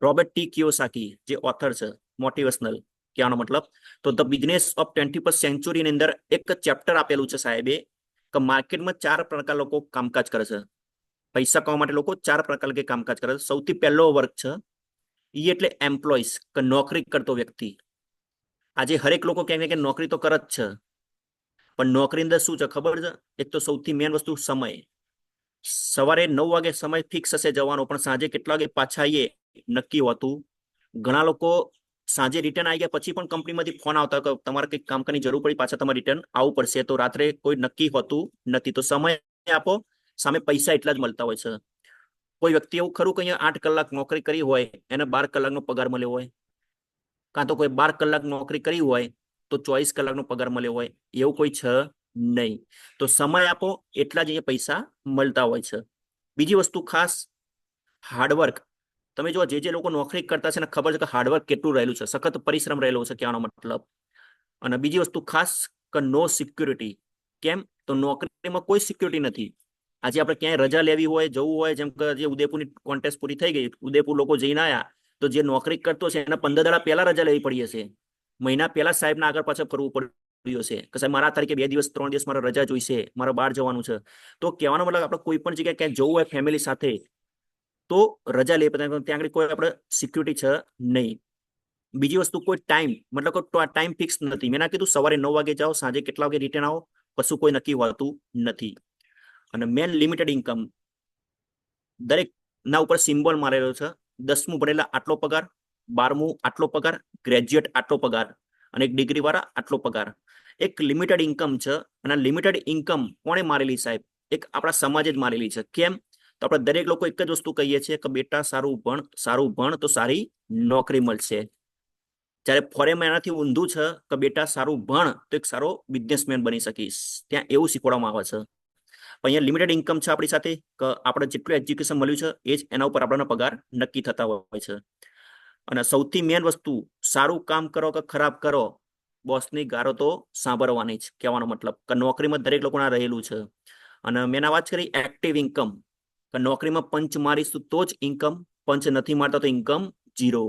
રોબર્ટ ટી કિયોસાકી, જે ઓથર છે મોટિવેશનલ, કહેવાનો મતલબ. તો ધ બિઝનેસ ઓફ 21st સેન્ચુરીની અંદર એક ચેપ્ટર આપેલું છે સાહેબે કે માર્કેટમાં 4 પ્રકાર લોકો કામકાજ કરે છે. પૈસા કમાવા માટે લોકો 4 પ્રકાર કે કામકાજ કરે છે. સૌથી પહેલો વર્ગ છે એ એટલે એમ્પ્લોઈઝ, કે નોકરી કરતો વ્યક્તિ. આજે હરેક લોકો ક્યાંક ને ક્યાંક નોકરી તો કરે જ છે, પણ નોકરી અંદર શું છે ખબર છે? એક તો સૌથી મેન વસ્તુ સમય. સવારે 9 વાગે સમય ફિક્સ હશે જવાનો, પણ સાંજે કેટલા વાગે પાછા આવીએ નક્કી હોતું. ઘણા લોકો સાંજે રિટર્ન આવી ગયા પછી પણ કંપનીમાંથી ફોન આવતા કે તમારે કંઈક કામ કરવાની જરૂર પડી, પાછા તમારે રિટર્ન આવવું પડશે. તો રાત્રે કોઈ નક્કી હોતું નથી. તો સમય આપો, સામે પૈસા એટલા જ મળતા હોય છે. કોઈ વ્યક્તિ એવું ખરું કે અહીંયા 8 કલાક નોકરી કરી હોય એને 12 કલાકનો પગાર મળ્યો હોય, કાં તો કોઈ 12 કલાક નોકરી કરી હોય તો 24 કલાકનો પગાર મળ્યો હોય, એવું કોઈ છે નહીં. તો સમય આપો એટલા જ અહીંયા પૈસા મળતા હોય છે. બીજી વસ્તુ ખાસ, હાર્ડવર્ક. તમે જો જે લોકો નોકરી કરતા છે ને ખબર છે કે હાર્ડવર્ક કેટલું રહેલું છે, સખત પરિશ્રમ રહેલો છે, કહેવાનો મતલબ. અને બીજી વસ્તુ ખાસ કે નો સિક્યુરિટી. કેમ? તો નોકરીમાં કોઈ સિક્યુરિટી નથી. આજે આપણે ક્યાંય રજા લેવી હોય, જવું હોય, જેમ કે જે ઉદયપુરની કોન્ટેસ્ટ પૂરી થઈ ગઈ, ઉદયપુર લોકો જઈને આવ્યા, તો જે નોકરી કરતો છે એને 15 દાડા પહેલા રજા લેવી પડી હશે. મહિના પહેલા સાહેબના આગળ પાછળ ફરવું પડ્યું હશે કે સાહેબ મારા તારીખે 2 દિવસ 3 દિવસ મારે રજા જોઈશે, મારે બહાર જવાનું છે. તો કહેવાનો મતલબ આપણે કોઈ પણ જગ્યાએ ક્યાંક જવું હોય ફેમિલી સાથે તો રજા લઈ પડે, ત્યાં આગળ કોઈ આપણે સિક્યુરિટી છે નહીં. બીજી વસ્તુ, કોઈ ટાઈમ, મતલબ ટાઈમ ફિક્સ નથી. મેં ના કીધું સવારે 9 વાગે જાઓ, સાંજે કેટલા વાગે રિટર્ન આવો, કશું કોઈ નક્કી હોતું નથી. અને મેન લિમિટેડ ઇન્કમ, દરેક ના ઉપર સિમ્બોલ મારેલો છે. 10મું ભણેલા આટલો પગાર, 12મું આટલો પગાર, ગ્રેજ્યુએટ આટલો પગાર, અને એક ડિગ્રી વાળા આટલો પગાર. એક લિમિટેડ ઇન્કમ છે. અને લિમિટેડ ઇન્કમ કોણે મારેલી સાહેબ? એક આપણા સમાજે જ મારેલી છે. કેમ? તો આપણે દરેક લોકો એક જ વસ્તુ કહીએ છીએ કે બેટા સારું ભણ તો સારી નોકરી મળશે. જ્યારે ફોરેન એનાથી ઊંધું છે કે બેટા સારું ભણ તો એક સારો બિઝનેસમેન બની શકીશ. ત્યાં એવું શીખવાડવામાં આવે છે. પણ અહીંયા લિમિટેડ ઇન્કમ છે આપણી સાથે કે આપણે જેટલું એજ્યુકેશન મળ્યું છે એ જ એના ઉપર આપણને પગાર નક્કી થતા હોય છે. અને સૌથી મેન વસ્તુ, સારું કામ કરો કે ખરાબ કરો, બોસની ગારો તો સાંભળવાની જ, કહેવાનો મતલબ કે નોકરીમાં દરેક લોકોના રહેલું છે. અને મેં વાત કરી એક્ટિવ ઇન્કમ, કે નોકરીમાં પંચ મારીશું તો જ ઇન્કમ, પંચ નથી મારતા તો ઇન્કમ 0.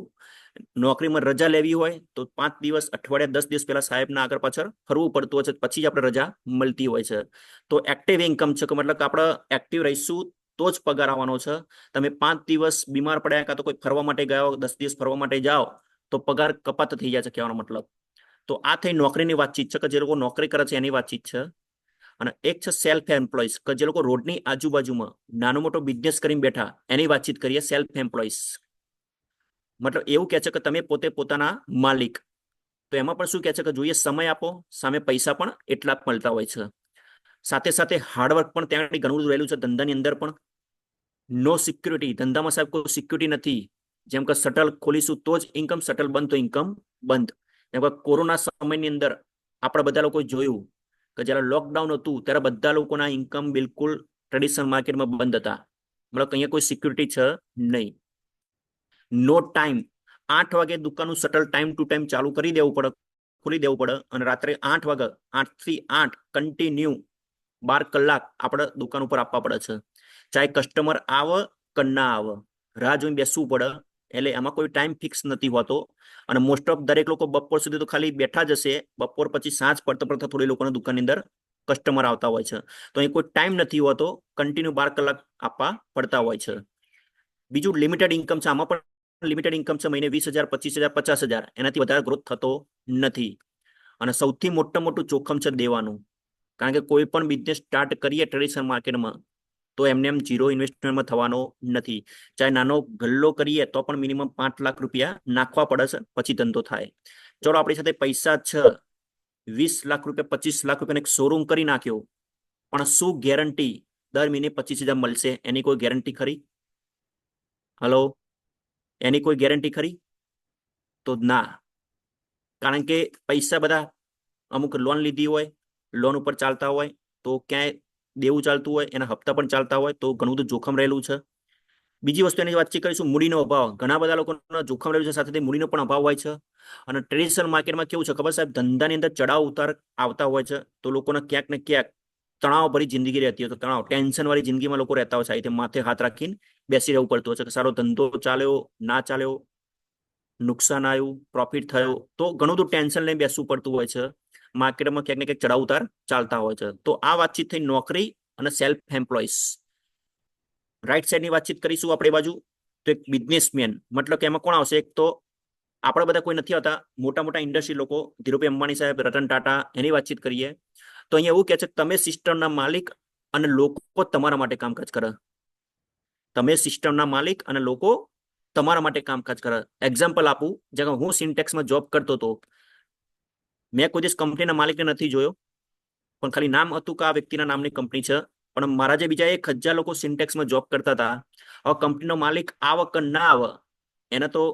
નોકરીમાં રજા લેવી હોય તો 5 દિવસ, અઠવાડિયા, 10 દિવસ પહેલા સાહેબના આગળ પાછળ ફરવું પડતું હોય છે, પછી જ આપણે રજા મળતી હોય છે. તો એક્ટિવ ઇન્કમ છે કે મતલબ કે આપણે એક્ટિવ રહીશું તો જ પગાર આવવાનો છે. તમે 5 દિવસ બીમાર પડ્યા કાં તો કોઈ ફરવા માટે ગયો 10 દિવસ ફરવા માટે જાઓ તો પગાર કપાત થઈ જાય છે કહેવાનો મતલબ. તો આ થઈ નોકરીની વાતચીત છે કે જે લોકો નોકરી કરે છે એની વાતચીત છે. અને એક છે સેલ્ફ એમ્પ્લોઈઝ કે જે લોકો રોડની આજુબાજુમાં નાનો મોટો બિઝનેસ કરીને બેઠા એની વાતચીત કરીએ. સેલ્ફ એમ્પ્લોઈઝ મતલબ એવું કહે છે કે તમે પોતે પોતાના માલિક. તો એમાં પણ શું કહે છે કે જોઈએ સમય આપો, સામે પૈસા પણ એટલા જ મળતા હોય છે. સાથે સાથે હાર્ડવર્ક પણ ત્યાં આગળ ઘણું બધું રહેલું છે. ધંધાની અંદર પણ નો સિક્યુરિટી, ધંધામાં સાહેબ કોઈ સિક્યુરિટી નથી. જેમ કે શટલ ખોલીશું તો જ ઇન્કમ, શટલ બંધ તો ઇન્કમ બંધ. જેમ કે કોરોના સમયની અંદર આપણે બધા લોકો જોયું કે જ્યારે લોકડાઉન હતું ત્યારે બધા લોકોના ઇન્કમ બિલકુલ ટ્રેડિશનલ માર્કેટમાં બંધ હતા. મતલબ અહીંયા કોઈ સિક્યુરિટી છે નહીં. નો ટાઈમ, 8 વાગે દુકાનનું શટલ ટાઈમ ટુ ટાઈમ ચાલુ કરી દેવું પડે, ખોલી દેવું પડે. અને રાત્રે 8 વાગે 8 થી 8 કન્ટિન્યુ 12 કલાક આપણે દુકાન ઉપર આપવા પડે છે. ચાહે કસ્ટમર આવે કે ના આવે, રાહ જોઈને બેસવું પડે. એટલે એમાં કોઈ ટાઈમ ફિક્સ નથી હોતો. અને મોસ્ટ ઓફ દરેક લોકો બપોર સુધી તો ખાલી બેઠા જ હશે. બપોર પછી સાંજ પડતા પડતા થોડી લોકોના દુકાનની અંદર કસ્ટમર આવતા હોય છે. તો અહીં કોઈ ટાઈમ નથી હોતો, કન્ટિન્યુ 12 કલાક આપવા પડતા હોય છે. બીજું લિમિટેડ ઇન્કમ છે. આમાં પણ લિમિટેડ ઇન્કમ છે. મહિને 20,000, 25,000, 50,000, એનાથી વધારે ગ્રોથ થતો નથી. અને સૌથી મોટું જોખમ છે દેવાનું. કારણ કે કોઈ પણ બિઝનેસ સ્ટાર્ટ કરીએ ટ્રેડિશનલ માર્કેટમાં તો એમને એમ ઝીરો ઇન્વેસ્ટમેન્ટમાં થવાનો નથી. ચાહે નાનો ગલ્લો કરીએ તો પણ મિનિમમ 5 લાખ રૂપિયા નાખવા પડે છે પછી ધંધો થાય. ચલો આપણી સાથે પૈસા છે, 20 લાખ રૂપિયા, 25 લાખ રૂપિયાનો એક શોરૂમ કરી નાખ્યો, પણ શું ગેરંટી દર મહિને 25,000 મળશે? એની કોઈ ગેરંટી ખરી? હલો, એની કોઈ ગેરંટી ખરી? તો ના. કારણ કે પૈસા બધા અમુક લોન લીધી હોય, લોન ઉપર ચાલતા હોય, તો ક્યાંય દેવું ચાલતું હોય, એના હપ્તા પણ ચાલતા હોય, તો ઘણું બધું જોખમ રહેલું છે. બીજી વસ્તુ એની વાતચીત કરીશું, મૂડીનો અભાવ. ઘણા બધા લોકોનો જોખમ રહેલું છે, સાથે સાથે મૂડીનો પણ અભાવ હોય છે. અને ટ્રેડિશનલ માર્કેટમાં કેવું છે ખબર સાહેબ, ધંધાની અંદર ચડાવ ઉતાર આવતા હોય છે. તો લોકોને ક્યાંક ને ક્યાંક તણાવ ભરી જિંદગી રહેતી હોય, તો તણાવ ટેન્શન વાળી જિંદગીમાં લોકો રહેતા હોય છે. માથે હાથ રાખીને બેસી રહેવું પડતું હોય છે કે સારો ધંધો ચાલ્યો, ના ચાલ્યો, નુકસાન આવ્યું, પ્રોફિટ થયો, તો ઘણું બધું ટેન્શન લઈને બેસવું પડતું હોય છે. માર્કેટમાં ક્યાંક ને ક્યાંક ચડાવ ઉતાર ચાલતા હોય છે. તો આ વાતચીત થઈ નોકરી અને સેલ્ફ એમ્પ્લોઈઝ. રાઈટ સાઈડની વાતચીત કરીશું આપણે બાજુ. તો એક બિઝનેસમેન, મતલબ કે એમાં કોણ આવશે? એક તો આપણે બધા કોઈ નથી આવતા, મોટા મોટા ઇન્ડસ્ટ્રી લોકો, ધીરુભાઈ અંબાણી સાહેબ, રતન ટાટા, એની વાતચીત કરીએ. તો અહીંયા એવું કહે છે કે તમે સિસ્ટમના માલિક અને લોકો તમારા માટે કામકાજ કરે. તમે સિસ્ટમના માલિક અને લોકો તમારા માટે કામકાજ કરે. એક્ઝામ્પલ આપું, જેમ હું સિન્ટેક્સમાં જોબ કરતો હતો, મેં કોઈ દિવસ કંપનીના માલિકને નથી જોયો, પણ ખાલી નામ હતું કે આ વ્યક્તિના નામની કંપની છે. પણ મારા જે બીજા 1,000 લોકો સિન્ટેક્સમાં જોબ કરતા હતા, હવે કંપનીનો માલિક આવે કે ના આવે, એને તો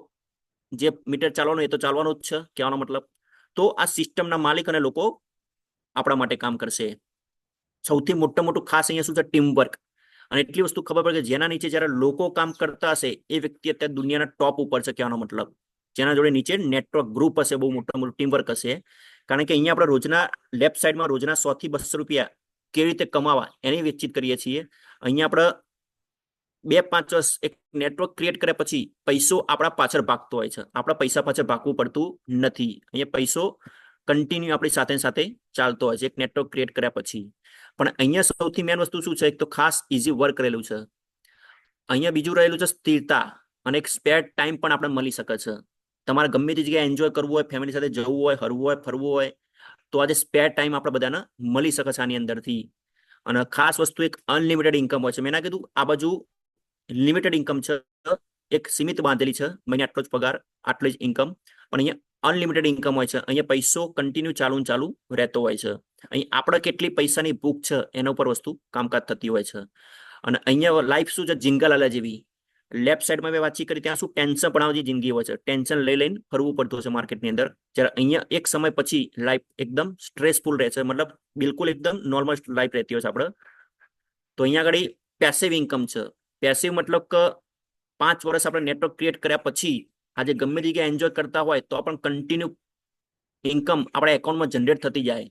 જે મીટર ચાલવાનું એ તો ચાલવાનું જ છે, કહેવાનો મતલબ. તો આ સિસ્ટમના માલિક અને લોકો આપણા માટે કામ કરશે. સૌથી મોટું ખાસ અહીંયા શું છે? ટીમવર્ક. અને એટલી વસ્તુ ખબર પડે કે જેના નીચે જયારે લોકો કામ કરતા હશે એ વ્યક્તિ અત્યારે દુનિયાના ટોપ ઉપર છે, કહેવાનો મતલબ. જેના જોડે નીચે નેટવર્ક ગ્રુપ હશે, બહુ મોટું ટીમવર્ક હશે. કારણ કે અહીંયા આપણે રોજના લેફ્ટ સાઈડમાં રોજના 100 થી 200 રૂપિયા કેવી રીતે કમાવા એની વાતચીત કરીએ છીએ. અહીંયા આપણે 2-5 વર્ષ એક નેટવર્ક ક્રિએટ કર્યા પછી પૈસો આપણા પાછળ ભાગતો હોય છે. આપણા પૈસા પાછળ ભાગવું પડતું નથી. અહીંયા પૈસો કન્ટિન્યુ આપણી સાથે સાથે ચાલતો હોય છે એક નેટવર્ક ક્રિએટ કર્યા પછી. પણ અહીંયા સૌથી મેન વસ્તુ શું છે? એક તો ખાસ ઇઝી વર્ક રહેલું છે. અહીંયા બીજું રહેલું છે સ્થિરતા, અને એક સ્પેર ટાઈમ પણ આપણે મળી શકે છે. તમારે ગમે તે જગ્યાએ એન્જોય કરવું હોય, ફેમિલી સાથે જવું હોય, હરવું હોય, ફરવું હોય, તો આજે સ્પેર ટાઈમ આપણે બધાને મળી શકે છે આની અંદરથી. અને ખાસ વસ્તુ એક અનલિમિટેડ ઇન્કમ હોય છે. મેં ના કીધું આ બાજુ લિમિટેડ ઇન્કમ છે, એક સીમિત બાંધેલી છે, મહિને આટલો જ પગાર, આટલી જ ઇન્કમ. પણ અહીંયા અનલિમિટેડ ઇન્કમ હોય છે. અહીંયા પૈસો કન્ટિન્યુ ચાલુ રહેતો હોય છે. અહીં આપણે કેટલી પૈસાની ભૂખ છે એના ઉપર વસ્તુ કામકાજ થતી હોય છે. અને અહીંયા લાઈફ શું છે? જિંગાલાલા જેવી. લેફ્ટ સાઈડમાં મેં વાતચીત કરી ત્યાં શું ટેન્શન પણ આવતી જિંદગી હોય છે. ટેન્શન લઈને ફરવું પડતું હશે માર્કેટની અંદર. જ્યારે અહીંયા એક સમય પછી લાઈફ એકદમ સ્ટ્રેસફુલ રહે છે, મતલબ બિલકુલ એકદમ નોર્મલ લાઈફ રહેતી હોય છે આપણે. તો અહીંયા આગળ પેસિવ ઇન્કમ છે. પેસિવ મતલબ કે 5 વર્ષ આપણે નેટવર્ક ક્રિએટ કર્યા પછી આજે ગમે તે જગ્યાએ એન્જોય કરતા હોય તો પણ કન્ટિન્યુ ઇન્કમ આપણા એકાઉન્ટમાં જનરેટ થતી જાય,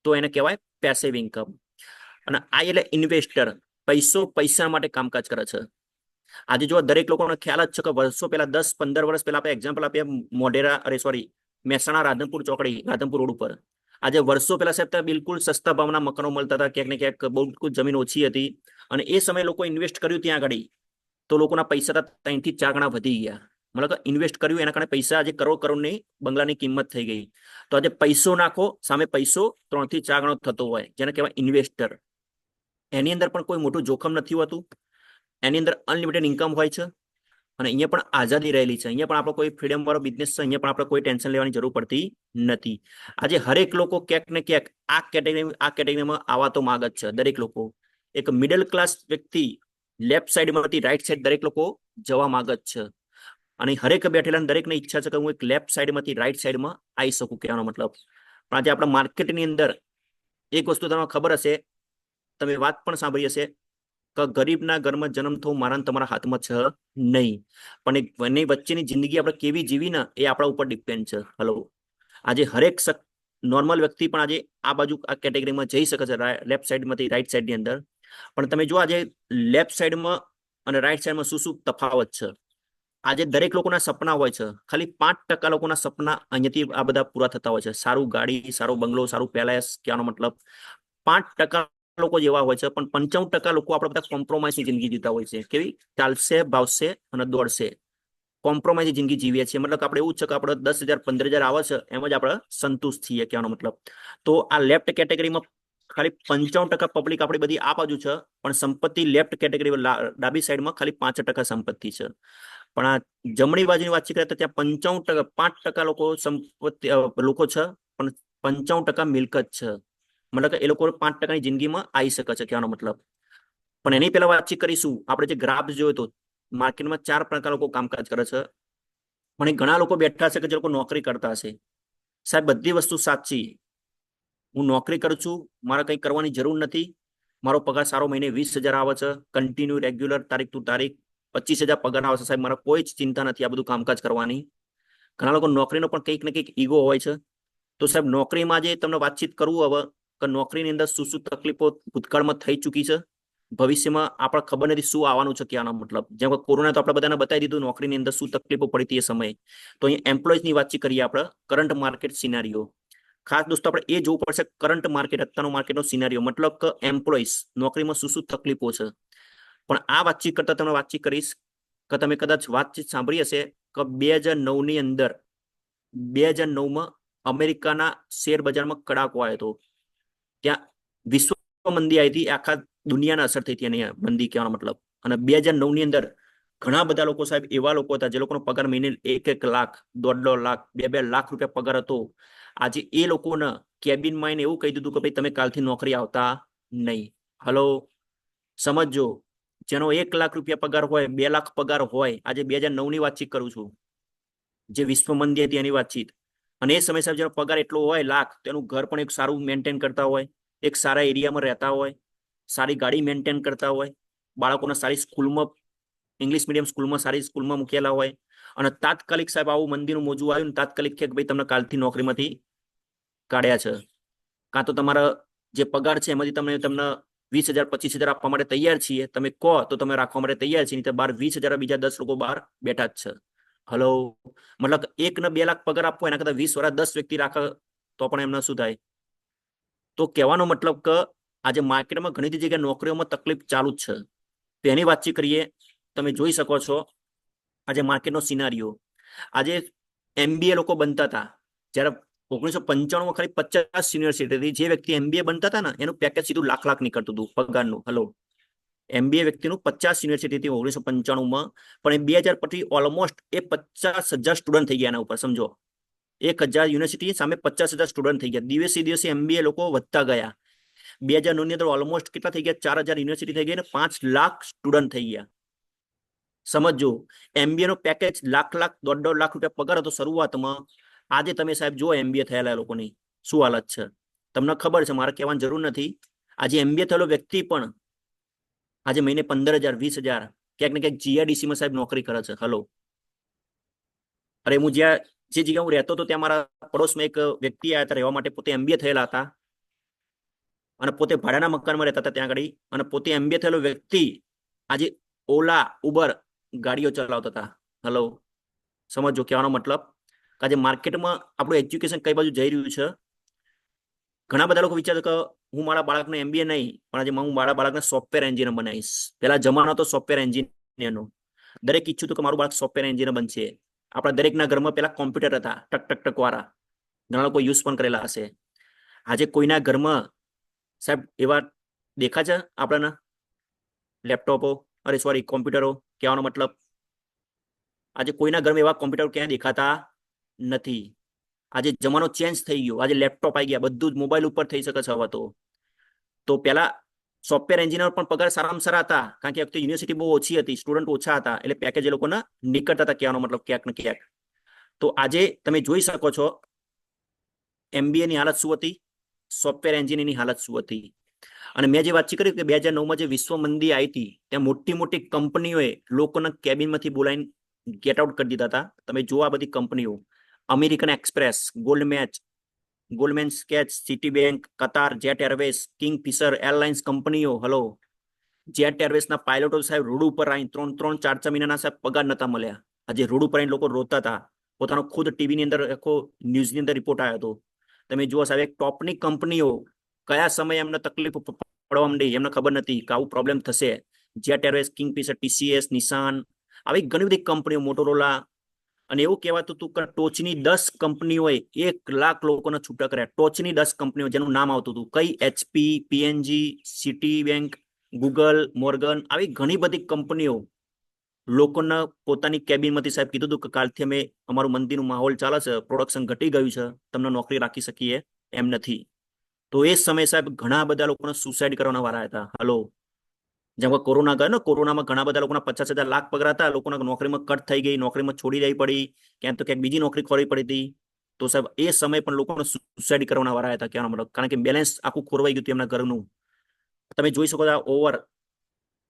તો એને કહેવાય પેસિવ ઇન્કમ. અને આ એટલે ઇન્વેસ્ટર, પૈસા માટે કામકાજ કરે છે. આજે જો દરેક લોકોને ખ્યાલ જ છે કે વર્ષો પહેલા 10-15 વર્ષ પહેલા આપણે એક્ઝામ્પલ આપીએ, મહેસાણા રાધનપુર ચોકડી, રાધનપુર રોડ ઉપર આજે વર્ષો પહેલા સાહેબ ત્યાં બિલકુલ સસ્તા ભાવના મકાનો મળતા હતા. ક્યાંક ને ક્યાંક બહુ જમીન ઓછી હતી અને એ સમયે લોકો ઇન્વેસ્ટ કર્યું ત્યાં આગળ, તો લોકોના પૈસા 3 થી 4 ગણા વધી ગયા. મતલબ ઇન્વેસ્ટ કર્યું એના કારણે પૈસા આજે કરોડ કરોડની બંગલાની કિંમત થઈ ગઈ. તો આજે પૈસો નાખો, સામે પૈસો 3 થી 4 ગણો થતો હોય, જેને કહેવાય ઇન્વેસ્ટર. એની અંદર પણ કોઈ મોટું જોખમ નથી હોતું, એની અંદર અનલિમિટેડ ઇન્કમ હોય છે, અને અહીંયા પણ આઝાદી રહેલી છે. અહીંયા પણ આપણો કોઈ ફ્રીડમ વાળો બિઝનેસ છે, અહીંયા પણ આપણે કોઈ ટેન્શન લેવાની જરૂર પડતી નથી. આજે હરેક લોકો ક્યાંક ને ક્યાંક આ કેટેગરીમાં આવવા તો માંગ જ છે. દરેક લોકો, એક મિડલ ક્લાસ વ્યક્તિ લેફ્ટ સાઈડમાંથી રાઈટ સાઈડ દરેક લોકો જવા માંગ જ છે. અને હરેક બેઠેલા દરેકને ઈચ્છા છે કે હું એક લેફ્ટ સાઈડમાંથી રાઈટ સાઈડમાં આવી શકું, કહેવાનો મતલબ. પણ આજે આપણા માર્કેટની અંદર એક વસ્તુ તમને ખબર હશે, તમે વાત પણ સાંભળી હશે કે ગરીબના ઘરમાં જન્મ થવું મારા ને તમારા હાથમાં છે નહીં, પણ એક બંને વચ્ચેની જિંદગી આપણે કેવી જીવી ને એ આપણા ઉપર ડિપેન્ડ છે. હલો, આજે હરેક નોર્મલ વ્યક્તિ પણ આજે આ બાજુ આ કેટેગરીમાં જઈ શકે છે, લેફ્ટ સાઈડમાંથી રાઈટ સાઈડની અંદર. પણ તમે જો આજે લેફ્ટ સાઈડમાં અને રાઈટ સાઈડમાં શું શું તફાવત છે. આજે દરેક લોકોના સપના હોય છે, ખાલી 5% લોકોના સપના અહીંયાથી આ બધા પૂરા થતા હોય છે. સારું ગાડી, સારો બંગલો, સારું પેલેસ, કહેવાનો મતલબ 5% લોકો જેવા હોય છે, પણ 95% લોકો આપણે બધા કોમ્પ્રોમાઇઝની જિંદગી જીવતા હોય છે. કેવી? ચાલશે, ભાવશે અને દોડશે, કોમ્પ્રોમાઇઝની જિંદગી જીવીએ છીએ. મતલબ આપણે એવું છે કે આપણે 10,000 15,000 આવે છે એમ જ આપણે સંતુષ્ટ છીએ, કહેવાનો મતલબ. તો આ લેફ્ટ કેટેગરીમાં ખાલી 95% પબ્લિક આપણી બધી આ બાજુ છે, પણ સંપત્તિ લેફ્ટ કેટેગરી ડાબી સાઈડમાં ખાલી 5% સંપત્તિ છે. પણ આ જમણી બાજુની વાત કરીએ તો ત્યાં 95%, 5% લોકો સંપત્તિ લોકો છે, પણ 95% મિલકત છે. મતલબ કે એ લોકો 5%ની જિંદગીમાં આવી શકે છે, કહેવાનો મતલબ. પણ એની પહેલા વાતચીત કરીશું. આપણે જે ગ્રાફ જોયો તો માર્કેટમાં 4 પ્રકાર લોકો કામકાજ કરે છે, પણ ઘણા લોકો બેઠા છે કે જે લોકો નોકરી કરતા હશે. સાહેબ, બધી વસ્તુ સાચી. હું નોકરી કરું છું, મારે કંઈ કરવાની જરૂર નથી. મારો પગાર સારો મહિને 20,000 આવે છે, કન્ટિન્યુ રેગ્યુલર તારીખ ટુ તારીખ 25,000 પગાર આવે છે. સાહેબ, મારે કોઈ જ ચિંતા નથી આ બધું કામકાજ કરવાની. ઘણા લોકો નોકરીનો પણ કંઈક ને કંઈક ઈગો હોય છે. તો સાહેબ, નોકરીમાં જે તમને વાતચીત કરવું હવે કે નોકરીની અંદર શું શું તકલીફો ભૂતકાળમાં થઈ ચૂકી છે, ભવિષ્યમાં આપણે ખબર નથી શું આવવાનું છે, કહેવાનો મતલબ. જેમ કે કોરોના તો આપણે બધાને બતાવી દીધું નોકરીની અંદર શું તકલીફો પડી હતી એ સમયે. તો અહીંયા એમ્પ્લોઈઝની વાતચીત કરીએ આપણે, કરંટ માર્કેટ સિનારીઓ. ખાસ દોસ્તો આપણે એ જોવું પડશે કરંટ માર્કેટ, અત્યારનો માર્કેટનો સિનારીઓ, મતલબ કે એમ્પ્લોઈઝ નોકરીમાં શું શું તકલીફો છે. પણ આ વાતચીત કરતા તમને વાતચીત કરીશ કે તમે કદાચ વાતચીત સાંભળી હશે કે 2009ની અંદર 2009માં અમેરિકાના શેર બજારમાં કડાકો આવ્યો હતો. ત્યાં વિશ્વ મંદી આવી હતી, આખા દુનિયાને અસર થઈ હતી એની મંદી, કહેવાનો મતલબ. અને 2009ની અંદર ઘણા બધા લોકો સાહેબ એવા લોકો હતા જે લોકોનો પગાર મહિને 1-1 લાખ, 1.5 લાખ, 2-2 લાખ રૂપિયા પગાર હતો. આજે એ લોકોને કેબિનમાં એને એવું કહી દીધું કે ભાઈ તમે કાલથી નોકરી આવતા નહીં. હલો, સમજો. જેનો 1 લાખ રૂપિયા પગાર હોય, 2 લાખ પગાર હોય, આજે 2009ની વાતચીત કરું છું, જે વિશ્વ મંદી હતી એની વાતચીત. અને એ સમય સાહેબ જેનો પગાર એટલો હોય લાખ, તેનું ઘર પણ એક સારું મેન્ટેન કરતા હોય, એક સારા એરિયામાં રહેતા હોય, સારી ગાડી મેન્ટેન કરતા હોય, બાળકોને સારી સ્કૂલમાં, ઇંગ્લિશ મીડિયમ સ્કૂલમાં, સારી સ્કૂલમાં મૂકેલા હોય. અને તાત્કાલિક સાહેબ આવું મંદીનું મોજું આવ્યું ને તાત્કાલિક કે ભાઈ તમને કાલથી નોકરીમાંથી કાઢ્યા છે, કાં તો તમારા જે પગાર છે એમાંથી તમને 20,000 25,000 આપવા માટે તૈયાર છીએ, તમે કહો તો તમે રાખવા માટે તૈયાર છીએ, નહીં તો બહાર 20,000 બીજા 10 લોકો બહાર બેઠા જ છે. હલો, મતલબ 1 ને 2 લાખ પગાર આપવો એના કરતા 20 વર્ષ 10 વ્યક્તિ રાખે તો પણ એમને શું થાય. તો કહેવાનો મતલબ કે આજે માર્કેટમાં ઘણી બધી જગ્યાએ નોકરીઓમાં તકલીફ ચાલુ જ છે. તો એની વાતચીત કરીએ. તમે જોઈ શકો છો આજે માર્કેટનો સિનારીઓ. આજે MBA લોકો બનતા હતા જ્યારે 1995માં ખાલી 50 યુનિવર્સિટી હતી. જે વ્યક્તિ MBA બનતા હતા ને એનું પેકેજ સીધું લાખ નીકળતું હતું પગારનું. હલો, MBA વ્યક્તિનું 50 યુનિવર્સિટી હતી 1995માં, પણ એ 2000 પછી ઓલમોસ્ટ એ 50,000 સ્ટુડન્ટ થઈ ગયા એના ઉપર. સમજો, 1,000 યુનિવર્સિટી સામે 50,000 સ્ટુડન્ટ થઈ ગયા. દિવસે દિવસે MBA લોકો વધતા ગયા. 2009ની અંદર ઓલમોસ્ટ કેટલા થઈ ગયા? 4,000 યુનિવર્સિટી થઈ ગઈ અને 5 લાખ સ્ટુડન્ટ થઈ ગયા. સમજો, MBA નો પેકેજ લાખ, 1.5 લાખ રૂપિયા પગાર હતો શરૂઆતમાં. આજે તમે સાહેબ જો MBA થયેલા લોકોની શું હાલત છે, તમને ખબર છે, મારે કહેવાની જરૂર નથી. આજે MBA થયેલો વ્યક્તિ પણ આજે મહિને 15,000 20,000 ક્યાંક ને ક્યાંક GIDC માં સાહેબ નોકરી કરે છે. હલો, અરે હું જે જગ્યા હું રહેતો હતો ત્યાં મારા પડોશમાં એક વ્યક્તિ આવ્યા હતા રહેવા માટે. પોતે MBA થયેલા હતા અને પોતે ભાડાના મકાનમાં રહેતા હતા ત્યાં આગળ. અને પોતે MBA થયેલો વ્યક્તિ આજે ઓલા ઉબર ગાડીઓ ચલાવતા હતા. હલો, સમજો કહેવાનો મતલબ. આજે માર્કેટમાં આપણું એજ્યુકેશન કઈ બાજુ જઈ રહ્યું છે. ઘણા બધા લોકો વિચારે કે હું મારા બાળકને MBA નહીં, પણ આજે હું મારા બાળકને સોફ્ટવેર એન્જિનિયર બનાવીશ. પેલા જમાનો તો સોફ્ટવેર એન્જિનિયરનો. દરેક ઈચ્છું હતું કે મારું બાળક સોફ્ટવેર એન્જિનિયર બનશે. આપણા દરેકના ઘરમાં પેલા કોમ્પ્યુટર હતા, ટક ટક ટક વાળા. ઘણા લોકો યુઝ પણ કરેલા હશે. આજે કોઈના ઘરમાં સાહેબ એવા દેખા છે આપણાના લેપટોપો, અરે સોરી કોમ્પ્યુટરો? કહેવાનો મતલબ આજે કોઈના ઘરમાં એવા કોમ્પ્યુટર ક્યાંય દેખાતા નથી. આજે જમાનો ચેન્જ થઈ ગયો. આજે લેપટોપ આવી ગયા, બધું જ મોબાઈલ ઉપર થઈ શકે છે હવે તો પેલા સોફ્ટવેર એન્જિનિયર પણ પગાર સારામાં સારા હતા, કારણ કે યુનિવર્સિટી બહુ ઓછી હતી, સ્ટુડન્ટ ઓછા હતા, એટલે પેકેજ એ લોકોના નીકળતા હતા. કહેવાનો મતલબ ક્યાંક ને ક્યાંક. તો આજે તમે જોઈ શકો છો MBA ની હાલત શું હતી, સોફ્ટવેર એન્જિનિયરની હાલત શું હતી. અને મેં જે વાત કરી કે 2009માં જે વિશ્વ મંદી આવી હતી, ત્યાં મોટી મોટી કંપનીઓએ લોકોના કેબિનમાંથી બોલાવીને ગેટ આઉટ કરી દીધા હતા. તમે જુઓ આ બધી કંપનીઓ, અમેરિકન એક્સપ્રેસ, ગોલ્ડમેન સ્કેચ, Citibank, Qatar, Jet Airways, Kingfisher Airlines કંપનીઓ. હલો, જેટ એરવેઝના પાયલોટો સાહેબ રોડ ઉપર આવીને 3-4 મહિનાના સાહેબ પગાર નતા મળ્યા. આજે રોડ ઉપર આવીને લોકો રોતા હતા. પોતાનો ખુદ ટીવીની અંદર આખો ન્યૂઝની અંદર રિપોર્ટ આવ્યો હતો. તમે જુઓ સાહેબ, એક ટોપની કંપનીઓ કયા સમયે એમને તકલીફ પડવા માંડી, એમને ખબર નથી કે આવું પ્રોબ્લેમ થશે. જેટ એરવેઝ, કિંગફિશર, TCS, નિશાન, આવી ઘણી બધી કંપનીઓ, મોટોરોલા. અને એવું કહેવાતું હતું કે ટોચની 10 કંપનીઓએ 1 લાખ લોકોને છૂટા કર્યા. ટોચની 10 કંપનીઓ જેનું નામ આવતું હતું, કઈ? HP, PNG, city bank, Google, Morgan, આવી ઘણી બધી કંપનીઓ લોકોને પોતાની કેબિનમાંથી સાહેબ કીધું હતું કે કાલથી અમે અમારું મંદીનું માહોલ ચાલે છે, પ્રોડક્શન ઘટી ગયું છે, તમને નોકરી રાખી શકીએ એમ નથી. તો એ સમયે સાહેબ ઘણા બધા લોકોને સુસાઇડ કરવાના વાળા હતા. હલો, જેમ કે કોરોના ગયો ને, કોરોનામાં ઘણા બધા લોકોના 50,000 લાખ પગાર હતા, લોકોના નોકરીમાં કટ થઈ ગઈ, નોકરીમાં છોડી દેવી પડી, ક્યાંક તો ક્યાંક બીજી નોકરી ખોરવી પડી હતી. તો સાહેબ એ સમય પણ લોકોને સુસાઇડ કરવાના વાળા હતા. કહેવાનો મતલબ, કારણ કે બેલેન્સ આખું ખોરવાઈ ગયું હતું એમના ઘરનું. તમે જોઈ શકો છો over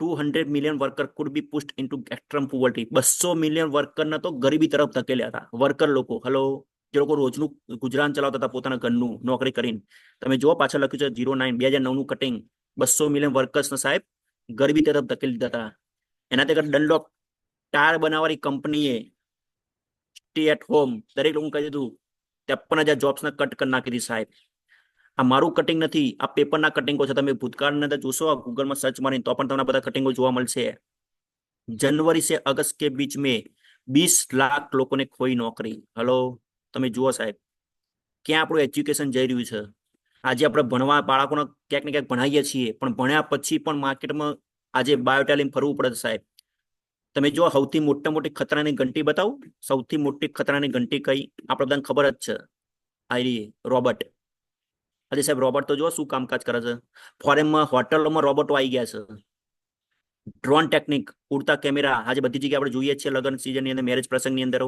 200 million worker could be pushed into extreme poverty. 200 million વર્કરને તો ગરીબી તરફ ધકેલ્યા હતા. વર્કર લોકો, હલો, જે લોકો રોજનું ગુજરાન ચલાવતા હતા પોતાના ઘરનું નોકરી કરીને. તમે જુઓ પાછળ લખ્યું છે 09 2009નું કટિંગ. 200 મિલિયન વર્કર્સને સાહેબ ગરીબી તરફ ધકેલી દીધા હતા. એનાથી આગળ ડનલોપ ટાયર બનાવવાની કંપનીએ સ્ટે એટ હોમ દરેક લોકો કહી દીધું. 53,000 જોબ્સને કટ કરી નાખી હતી સાહેબ. આ મારું કટિંગ નથી, આ પેપરના કટિંગો છે. તમે ભૂતકાળની અંદર જોશો ગૂગલમાં સર્ચ મારીને તો પણ તમને બધા કટિંગો જોવા મળશે. जनवरी से अगस्त के बीच में 20 लाख લોકોને ખોઈ નોકરી. હલો, તમે જુઓ સાહેબ ક્યાં આપણું એજ્યુકેશન જઈ રહ્યું છે. આજે આપણે ભણવા બાળકોને ક્યાંક ને ક્યાંક ભણાવીએ છીએ, પણ ભણ્યા પછી પણ માર્કેટમાં આજે બાયોટેલિંગ ફરવું પડે સાહેબ. તમે જો સૌથી મોટી ખતરાની ઘંટી બતાવું, સૌથી મોટી ખતરાની ઘંટી કઈ? આપણે બધાને ખબર જ છે, આ રોબોટ. આજે સાહેબ રોબોટ તો જો શું કામકાજ કરે છે. ફોરેનમાં હોટલોમાં રોબોટો આવી ગયા છે. ડ્રોન ટેકનિક, ઉડતા કેમેરા, આજે બધી જગ્યાએ આપણે જોઈએ છીએ લગ્ન સિઝનની અંદર, મેરેજ પ્રસંગની અંદર.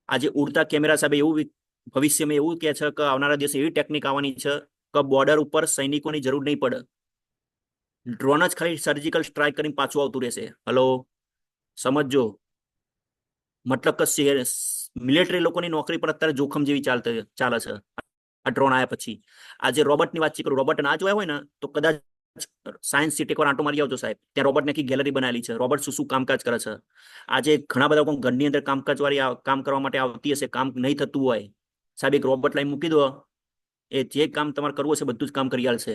આજે ઉડતા કેમેરા સાહેબ એવું ભવિષ્યમાં એવું કે છે કે આવનારા દિવસે એવી ટેકનિક આવવાની છે કે બોર્ડર ઉપર સૈનિકોની જરૂર નહીં પડે. ડ્રોન જ ખાલી સર્જિકલ સ્ટ્રાઇક કરીને પાછું આવતું રહેશે. હલો, સમજો. મતલબ કે મિલિટરી લોકોની નોકરી પર અત્યારે જોખમ જેવી ચાલે છે આ ડ્રોન આવ્યા પછી. આજે રોબોટની વાત કરું, રોબોટ ના જોયા હોય ને તો કદાચ સાયન્સ સિટી પર આંટો મારી આવજો સાહેબ. ત્યાં રોબોટની આખી ગેલેરી બનાવેલી છે. રોબોટ શું શું કામકાજ કરે છે. આજે ઘણા બધા લોકો ઘરની અંદર કામકાજ વાળી કામ કરવા માટે આવતી હશે, કામ નહીં થતું હોય, સાહેબ એક રોબોટ લાઈન મૂકી દો, એ જે કામ તમારે કરવું હશે બધું જ કામ કરી આલશે.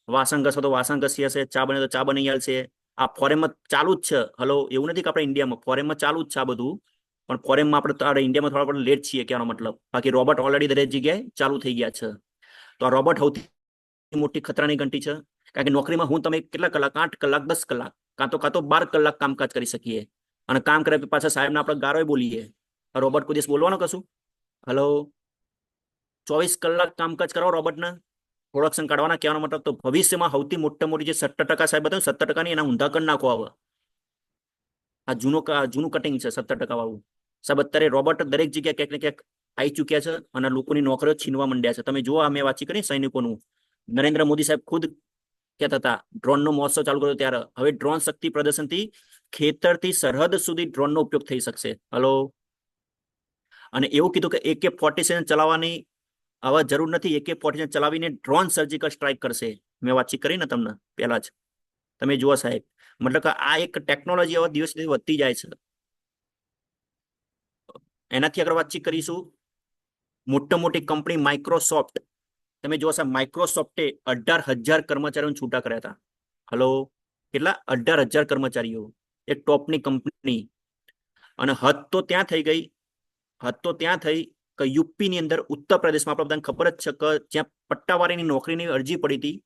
વાસણ ઘસો તો વાસણ ઘસી હશે, ચા બને તો ચા બની આલશે. આ ફોરેનમાં ચાલુ જ છે. હલો, એવું નથી કે આપણે ઇન્ડિયામાં, ફોરેનમાં ચાલુ જ છે આ બધું. પણ ફોરેનમાં આપણે ઇન્ડિયામાં થોડા લેટ છીએ કહેવાનો મતલબ. બાકી રોબોટ ઓલરેડી દરેક જગ્યાએ ચાલુ થઈ ગયા છે. તો આ રોબોટ સૌથી મોટી ખતરાની ઘંટી છે. કારણ કે નોકરીમાં હું તમે કેટલા કલાક, 8 કલાક, 10 કલાક, કાં તો 12 કલાક કામકાજ કરી શકીએ. અને કામ કરે પાછા સાહેબને આપણે ગારોય બોલીએ. રોબોટ કોઈ દિવસ બોલવાનો કશું? હલો, 24 કલાક કામકાજ કરો રોબોટને, પ્રોડક્શન કાઢવાના. કહેવાનો મતલબ તો ભવિષ્યમાં સૌથી મોટી જે 17% સાહેબ બતાવ્યું, 17% ની એના ઊંધા કરી નાખો. આવે આ જૂનું કટિંગ છે 17% વાળું સાહેબ. અત્યારે રોબોટ દરેક જગ્યાએ ક્યાંક ને ક્યાંક આવી ચુક્યા છે અને લોકોની નોકરીઓ છીનવા માંડ્યા છે. તમે જુઓ, અમે વાતચીત કરી સૈનિકોનું. નરેન્દ્ર મોદી સાહેબ ખુદ કહેતા હતા ડ્રોનનો મહોત્સવ ચાલુ કર્યો ત્યારે, હવે ડ્રોન શક્તિ પ્રદર્શનથી ખેતરથી સરહદ સુધી ડ્રોનનો ઉપયોગ થઈ શકશે. હલો, અને એવું કીધું કે AK-47 ચલાવવાની હવે જરૂર નથી. AK-47 ચલાવીને ડ્રોન સર્જિકલ સ્ટ્રાઇક કરશે. મેં વાતચીત કરી ને તમને પહેલા જ. તમે જુઓ સાહેબ, મતલબ કે આ એક ટેકનોલોજી હવે દિવસ દિવસ વધતી જાય છે. એનાથી આગળ વાતચીત કરીશું. મોટી કંપની માઇક્રોસોફ્ટ તમે જો સાહેબ માઇક્રોસોફ્ટે 18,000 કર્મચારીઓને છૂટા કર્યા હતા. હલો, કેટલા? 18,000 કર્મચારીઓ, એક ટોપની કંપની. અને હદ તો ત્યાં થઈ કે યુપી ની અંદર, ઉત્તર પ્રદેશમાં આપણે બધાને ખબર જ છે કે જ્યાં પટ્ટાવાળાની નોકરીની અરજી પડી હતી,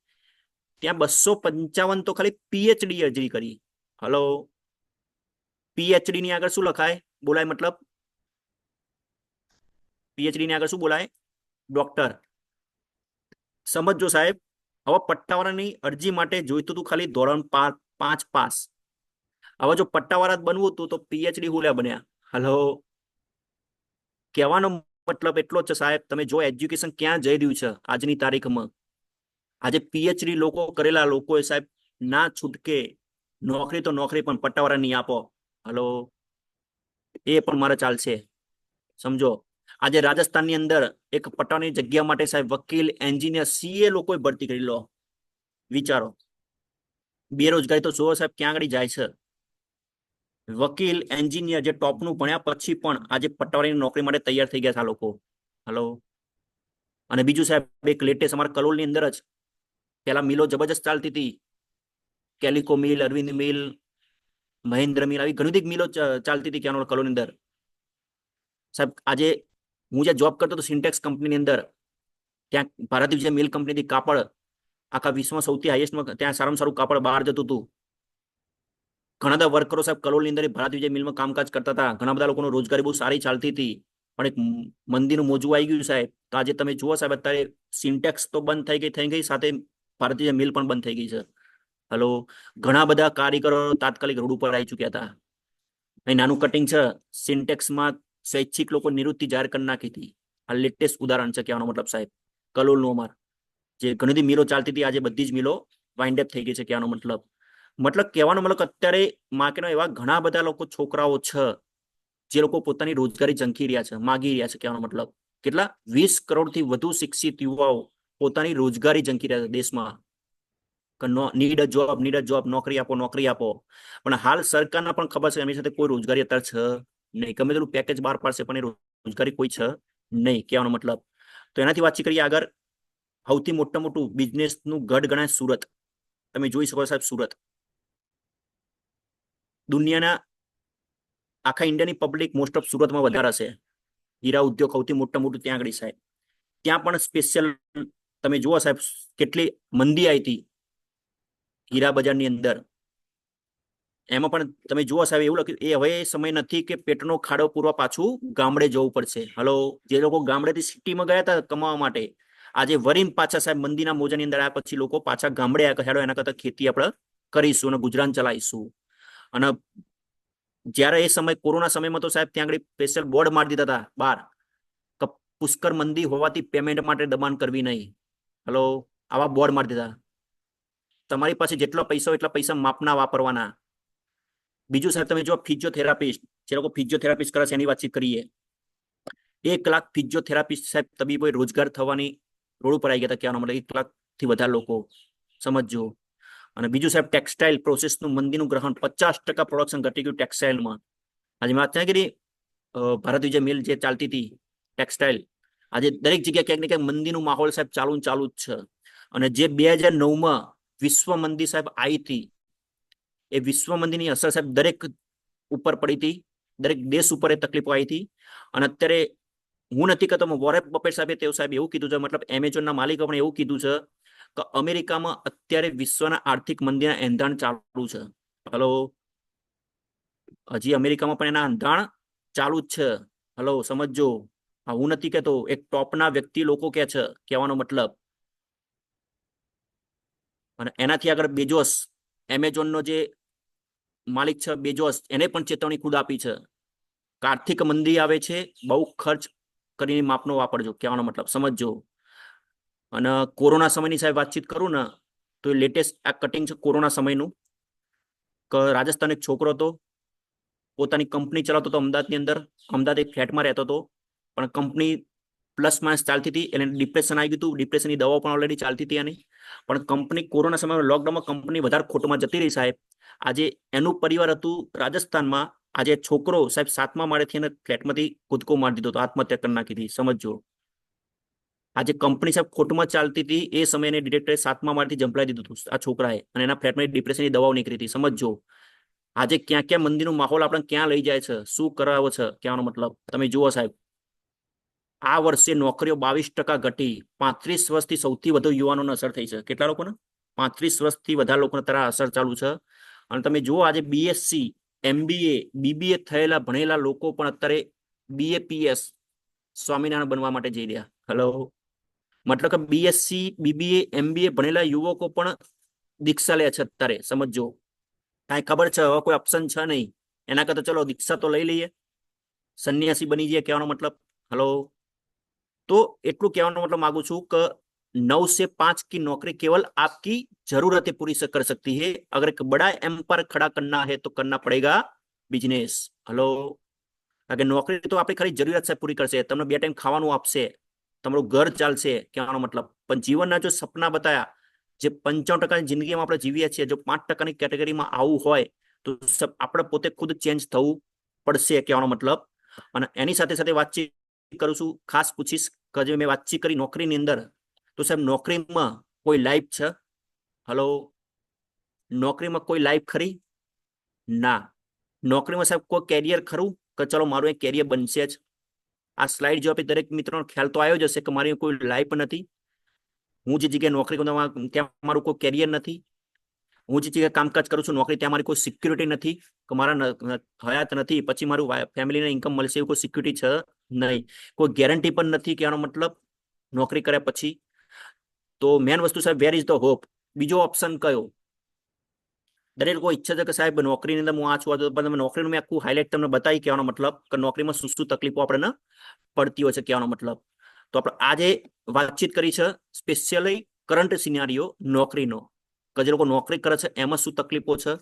ત્યાં 255 તો ખાલી પીએચડી અરજી કરી. હલો, પીએચડી ની આગળ શું લખાય બોલાય? મતલબ પીએચડી ની આગળ શું બોલાય? ડોક્ટર. સમજો સાહેબ, હવે પટ્ટાવાળાની અરજી માટે જોઈતું હતું ખાલી ધોરણ 5 પાસ. હવે જો પટ્ટાવાળા જ બનવું હતું તો પીએચડી હુલ્યા બન્યા. હલો, કહેવાનો મતલબ એટલો જ છે સાહેબ, તમે જો એજ્યુકેશન ક્યાં જઈ રહ્યું છે આજની તારીખમાં. આજે પીએચડી લોકો કરેલા લોકોએ સાહેબ ના છૂટકે નોકરી તો નોકરી પણ પટ્ટાવાળા નહીં આપો. હલો, એ પણ મારે ચાલશે. સમજો, આજે રાજસ્થાનની અંદર એક પટ્ટાની જગ્યા માટે સાહેબ વકીલ, એન્જિનિયર, સીએ લોકોએ ભરતી કરી. લો, વિચારો, બેરોજગારી તો જુઓ સાહેબ ક્યાં આગળ જાય છે. વકીલ, એન્જિનિયર જે ટોપનું ભણ્યા પછી પણ આજે પટ્ટાવાળાની નોકરી માટે તૈયાર થઈ ગયા છે આ લોકો. હલો, અને બીજું સાહેબ, એક લેટેસ્ટ અમારા કલોલની અંદર જ પેલા મિલો જબરજસ્ત ચાલતી હતી. કેલિકો મિલ, અરવિંદ મિલ, મહેન્દ્ર મિલ, આવી ઘણી બધી મિલો ચાલતી હતી ક્યાંનો કલોલની અંદર. સાહેબ આજે હું જ્યાં જોબ કરતો હતો સિન્ટેક્સ કંપનીની અંદર, ત્યાં ભારતીય જે મિલ કંપનીથી કાપડ આખા વિશ્વમાં સૌથી હાઈએસ્ટમાં, ત્યાં સારામાં સારું કાપડ બહાર જતું હતું. ઘણા બધા વર્કરો સાહેબ કલોલની અંદર ભારતીય વિજય મિલમાં કામકાજ કરતા હતા. ઘણા બધા લોકોનો રોજગારી બહુ સારી ચાલતી હતી. પણ એક મંદીનું મોજું આવી ગયું સાહેબ. તો આજે તમે જુઓ સાહેબ, અત્યારે સિન્ટેક્સ તો બંધ થઈ ગઈ, સાથે ભારતીય મિલ પણ બંધ થઈ ગઈ છે. હલો, ઘણા બધા કારીગરો તાત્કાલિક રોડ ઉપર આવી ચુક્યા હતા. અહીં નાનું કટિંગ છે, સિન્ટેક્સમાં સ્વૈચ્છિક લોકો નિવૃત્તિ જાહેર કરી નાખી હતી. આ લેટેસ્ટ ઉદાહરણ છે કહેવાનો મતલબ સાહેબ. કલોલનું અમાર જે ઘણી બધી મિલો ચાલતી હતી, આજે બધી જ મિલો વાઇન્ડ અપ થઈ ગઈ છે કહેવાનો મતલબ. કહેવાનો મતલબ અત્યારે માર્કેટમાં એવા ઘણા બધા લોકો, છોકરાઓ છે જે લોકો પોતાની રોજગારી ઝંખી રહ્યા છે, માગી રહ્યા છે. કહેવાનો મતલબ કેટલા? 20 કરોડથી વધુ શિક્ષિત યુવાઓ પોતાની રોજગારી ઝંખી રહ્યા છે દેશમાં. નીડ અ જોબ, નોકરી આપો, નોકરી આપો. પણ હાલ સરકારના પણ ખબર છે એમની સાથે કોઈ રોજગારી અત્યારે છે નહીં. ગમે તેટલું પેકેજ બહાર પાડશે પણ એ રોજગારી કોઈ છે નહીં. કહેવાનો મતલબ. તો એનાથી વાતચીત કરીએ આગળ. સૌથી મોટું બિઝનેસનું ગઢ ગણાય સુરત. તમે જોઈ શકો સાહેબ, સુરત દુનિયાના આખા ઇન્ડિયાની પબ્લિક મોસ્ટ ઓફ સુરતમાં વધારે છે. હીરા ઉદ્યોગ સૌથી મોટું ત્યાં આગળ સાહેબ. ત્યાં પણ સ્પેશિયલ તમે જુઓ સાહેબ, કેટલી મંદી આવી હતી હીરા બજારની અંદર. એમાં પણ તમે જુઓ સાહેબ, એવું લખ્યું એ હવે સમય નથી કે પેટનો ખાડો પૂરવા પાછું ગામડે જવું પડશે. હલો, જે લોકો ગામડેથી સિટીમાં ગયા હતા કમાવા માટે, આજે વરીને પાછા સાહેબ મંદીના મોજાની અંદર આવ્યા પછી લોકો પાછા ગામડે આવ્યા. હેડો, એના કરતા ખેતી આપણે કરીશું અને ગુજરાન ચલાવીશું. અને જ્યારે એ સમય કોરોના સમયમાં તો સાહેબ ત્યાં આગળ સ્પેશિયલ બોર્ડ મારી દીધા હતા બહાર કે પુષ્કળ મંદી હોવાથી પેમેન્ટ માટે દબાણ કરવી નહીં. હલો, આવા બોર્ડ મારી દીધા. તમારી પાસે જેટલો પૈસા હોય એટલા પૈસા માપના વાપરવાના. બીજું સાહેબ, તમે જો ફિઝિયોથેરાપિસ્ટ, જે લોકો ફિઝિયોથેરાપિસ્ટ કરે છે એની વાતચીત કરીએ. 1 લાખ ફિઝિયોથેરાપિસ્ટ સાહેબ તબીબો રોજગાર થવાની રોડ ઉપર આવી ગયા હતા. કહેવાનો મતલબ 1 લાખથી વધારે લોકો. સમજો. અને બીજું સાહેબ, ટેક્સટાઇલ પ્રોસેસનું મંદીનું ગ્રહણ, 50% પ્રોડક્શન ઘટી ગયું ટેક્સટાઇલમાં. આજે વાત થાય કે ભારત વિજય મિલ જે ચાલતી હતી ટેક્સટાઇલ, આજે દરેક જગ્યાએ ક્યાંક ને ક્યાંક મંદીનું માહોલ સાહેબ ચાલુ જ છે. અને જે 2009માં વિશ્વ મંદી સાહેબ આવી હતી, એ વિશ્વ મંદીની અસર સાહેબ દરેક ઉપર પડી હતી, દરેક દેશ ઉપર એ તકલીફો આવી હતી. અને અત્યારે હું નથી કહેતો, વોરેન બફેટ સાહેબે તેવું સાહેબ એવું કીધું છે, મતલબ એમેઝોનના માલિકો પણ એવું કીધું છે કે અમેરિકામાં અત્યારે વિશ્વના આર્થિક મંદીના એંધાણ ચાલુ છે. હલો, હજી અમેરિકામાં પણ એના એંધાણ ચાલુ જ છે. હલો, સમજો. હું નથી કહેતો, એક ટોપના વ્યક્તિ લોકો કે છે, કહેવાનો મતલબ. અને એનાથી આગળ બેજોસ, એમેઝોનનો જે માલિક છે બેજોસ, એને પણ ચેતવણી ખુદ આપી છે કે આર્થિક મંદી આવે છે, બહુ ખર્ચ કરીને માપનો વાપરજો. કહેવાનો મતલબ સમજો. અને કોરોના સમયની સાહેબ વાતચીત કરું ને, તો એ લેટેસ્ટ આ કટિંગ છે કોરોના સમયનું. કે રાજસ્થાન એક છોકરો હતો, પોતાની કંપની ચલાવતો હતો અમદાવાદની અંદર. અમદાવાદ એક ફ્લેટમાં રહેતો હતો, પણ કંપની પ્લસ માઇનસ ચાલતી હતી. એને ડિપ્રેશન આવી ગયું હતું. ડિપ્રેશનની દવાઓ પણ ઓલરેડી ચાલતી હતી એની. પણ કંપની કોરોના સમયમાં લોકડાઉનમાં કંપની વધારે ખોટમાં જતી રહી સાહેબ. આજે એનું પરિવાર હતું રાજસ્થાનમાં. આજે છોકરો સાહેબ 7મા માળેથી એને ફ્લેટમાંથી કૂદકો મારી દીધો હતો, આત્મહત્યા કરી નાખી હતી. સમજો. આ જે કંપની સાહેબ ખોટમાં ચાલતી હતી એ સમયે એને ડિરેક્ટરે 7મા માળથી જંપલાઈ દીધું હતું આ છોકરાએ, અને એના ફ્લેટમાં ડિપ્રેશનની દવાઓ નીકળી હતી. સમજો આજે ક્યાં ક્યાં મંદિરનો માહોલ આપણે ક્યાં લઈ જાય છે, શું કરાવો છે, કહેવાનો મતલબ તમે જુઓ સાહેબ. આ વર્ષે નોકરીઓ 22% ઘટી, 35 વર્ષથી સૌથી વધુ યુવાનોને અસર થઈ છે. કેટલા લોકોને? 35 વર્ષથી વધારે લોકોને અત્યારે અસર ચાલુ છે. અને તમે જુઓ આજે બીએસસી, MBA, BBA થયેલા ભણેલા લોકો પણ અત્યારે BAPS સ્વામિનારાયણ બનવા માટે જઈ રહ્યા. હેલો, મતલબ કે બીએસસી, BBA, MBA ભણેલા યુવકો પણ દીક્ષા લે છે અત્યારે. સમજો, કાંઈ ખબર છે હવે કોઈ ઓપ્શન છે નહીં, એના કરતા ચલો દીક્ષા તો લઈ લઈએ, સંન્યાસી બની જઈએ, કહેવાનો મતલબ. હેલો, तो एटलू कहने मतलब मांगू छू कि 9 से 5 की नौकरी केवल आपकी जरूरतें पूरी कर सकती है. अगर एक बड़ा एम्पायर खड़ा करना है तो करना पड़ेगा बिजनेस. हेलो, अगर नौकरी तो आपकी खाली जरूरत से पूरी करશે, તમને 2 ટાઈમ ખાવાનું આપશે, તમારું ઘર ચાલશે, કહેવાનો મતલબ. પણ જીવનના જો સપના બતાયા, જે 95% જિંદગીમાં આપણે જીવીએ છીએ, જો 5%ની કેટેગરીમાં આવું હોય તો આપણે પોતે ખુદ ચેન્જ થવું પડશે, કહેવાનો મતલબ. અને એની સાથે સાથે વાતચીત કરું છું, ખાસ પૂછીશ કે જે મેં વાતચીત કરી નોકરીની અંદર, તો સાહેબ નોકરીમાં કોઈ લાઈફ છે? હલો, નોકરીમાં કોઈ લાઈફ ખરી? ના. નોકરીમાં સાહેબ કોઈ કેરિયર ખરું કે ચલો મારું એક કેરિયર બનશે જ? આ સ્લાઇડ જો આપી દરેક મિત્રોનો ખ્યાલ તો આવ્યો જ હશે કે મારી કોઈ લાઈફ નથી. હું જે જગ્યાએ નોકરી કરું ત્યાં મારું કોઈ કેરિયર નથી. હું જે જગ્યાએ કામકાજ કરું છું નોકરી, ત્યાં મારી કોઈ સિક્યુરિટી નથી કે મારા હયાત નથી પછી મારું ફેમિલીને ઇન્કમ મળશે એવું કોઈ સિક્યુરિટી છે નહીં. કોઈ ગેરંટી પણ નથી, કહેવાનો મતલબ નોકરી કર્યા પછી. તો મેન વસ્તુ સાહેબ, વેર ઇઝ ધ હોપ? બીજો ઓપ્શન કયો? દરેક લોકો ઈચ્છે છે કે સાહેબ નોકરીની અંદર હું આ છું, પણ તમે નોકરીનું મેં આખું હાઇલાઇટ તમને બતાવી, કહેવાનો મતલબ કે નોકરીમાં શું શું તકલીફો આપણને પડતી હોય છે, કહેવાનો મતલબ. તો આપણે આજે વાતચીત કરી છે સ્પેશિયલી કરંટ સિનારીઓ નોકરીનો, કે જે લોકો નોકરી કરે છે એમાં શું તકલીફો છે,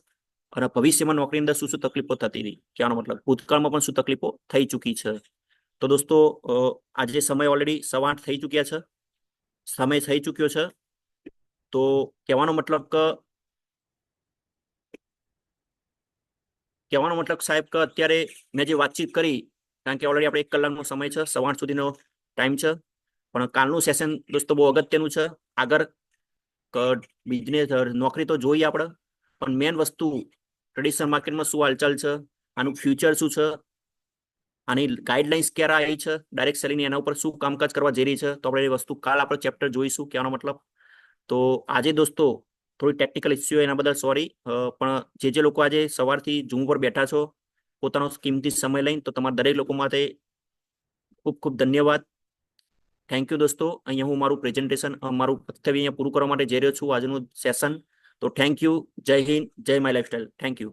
અને ભવિષ્યમાં નોકરીની અંદર શું શું તકલીફો થતી હતી, કહેવાનો મતલબ ભૂતકાળમાં પણ શું તકલીફો થઈ ચૂકી છે. તો દોસ્તો આજે સમય ઓલરેડી 8:15 થઈ ચૂક્યા છે, સમય થઈ ચૂક્યો છે. તો કહેવાનો મતલબ સાહેબ કે અત્યારે મેં જે વાતચીત કરી, કારણ કે ઓલરેડી આપણે 1 કલાકનો સમય છે, 8:15 સુધીનો ટાઈમ છે, પણ કાલનું સેશન દોસ્તો બહુ અગત્યનું છે. આગળ બિઝનેસ નોકરી તો જોઈએ આપણે, પણ મેન વસ્તુ ટ્રેડિશનલ માર્કેટમાં શું હાલચાલ છે, આનું ફ્યુચર શું છે, આની ગાઈડલાઇન્સ ક્યારે આવી છે, ડાયરેક્ટ સેલિંગની, એના ઉપર શું કામકાજ કરવા જઈ રહી છે. તો આપણે એ વસ્તુ કાલ આપણે ચેપ્ટર જોઈશું, કહેવાનો મતલબ. તો આજે દોસ્તો થોડી ટેકનિકલ ઇસ્યુ એના બદલ સોરી, પણ જે લોકો આજે સવારથી ઝૂમ પર બેઠા છો પોતાનો કિંમતી સમય લઈને, તો તમારા દરેક લોકો માટે ખૂબ ખૂબ ધન્યવાદ. થેન્ક યુ દોસ્તો. અહીંયા હું મારું પ્રેઝન્ટેશન, મારું વક્તવ્ય અહીંયા પૂરું કરવા માટે જઈ રહ્યો છું આજનું સેશન. તો થેન્ક યુ. જય હિન્દ, જય માય લાઈફસ્ટાઈલ. Thank you.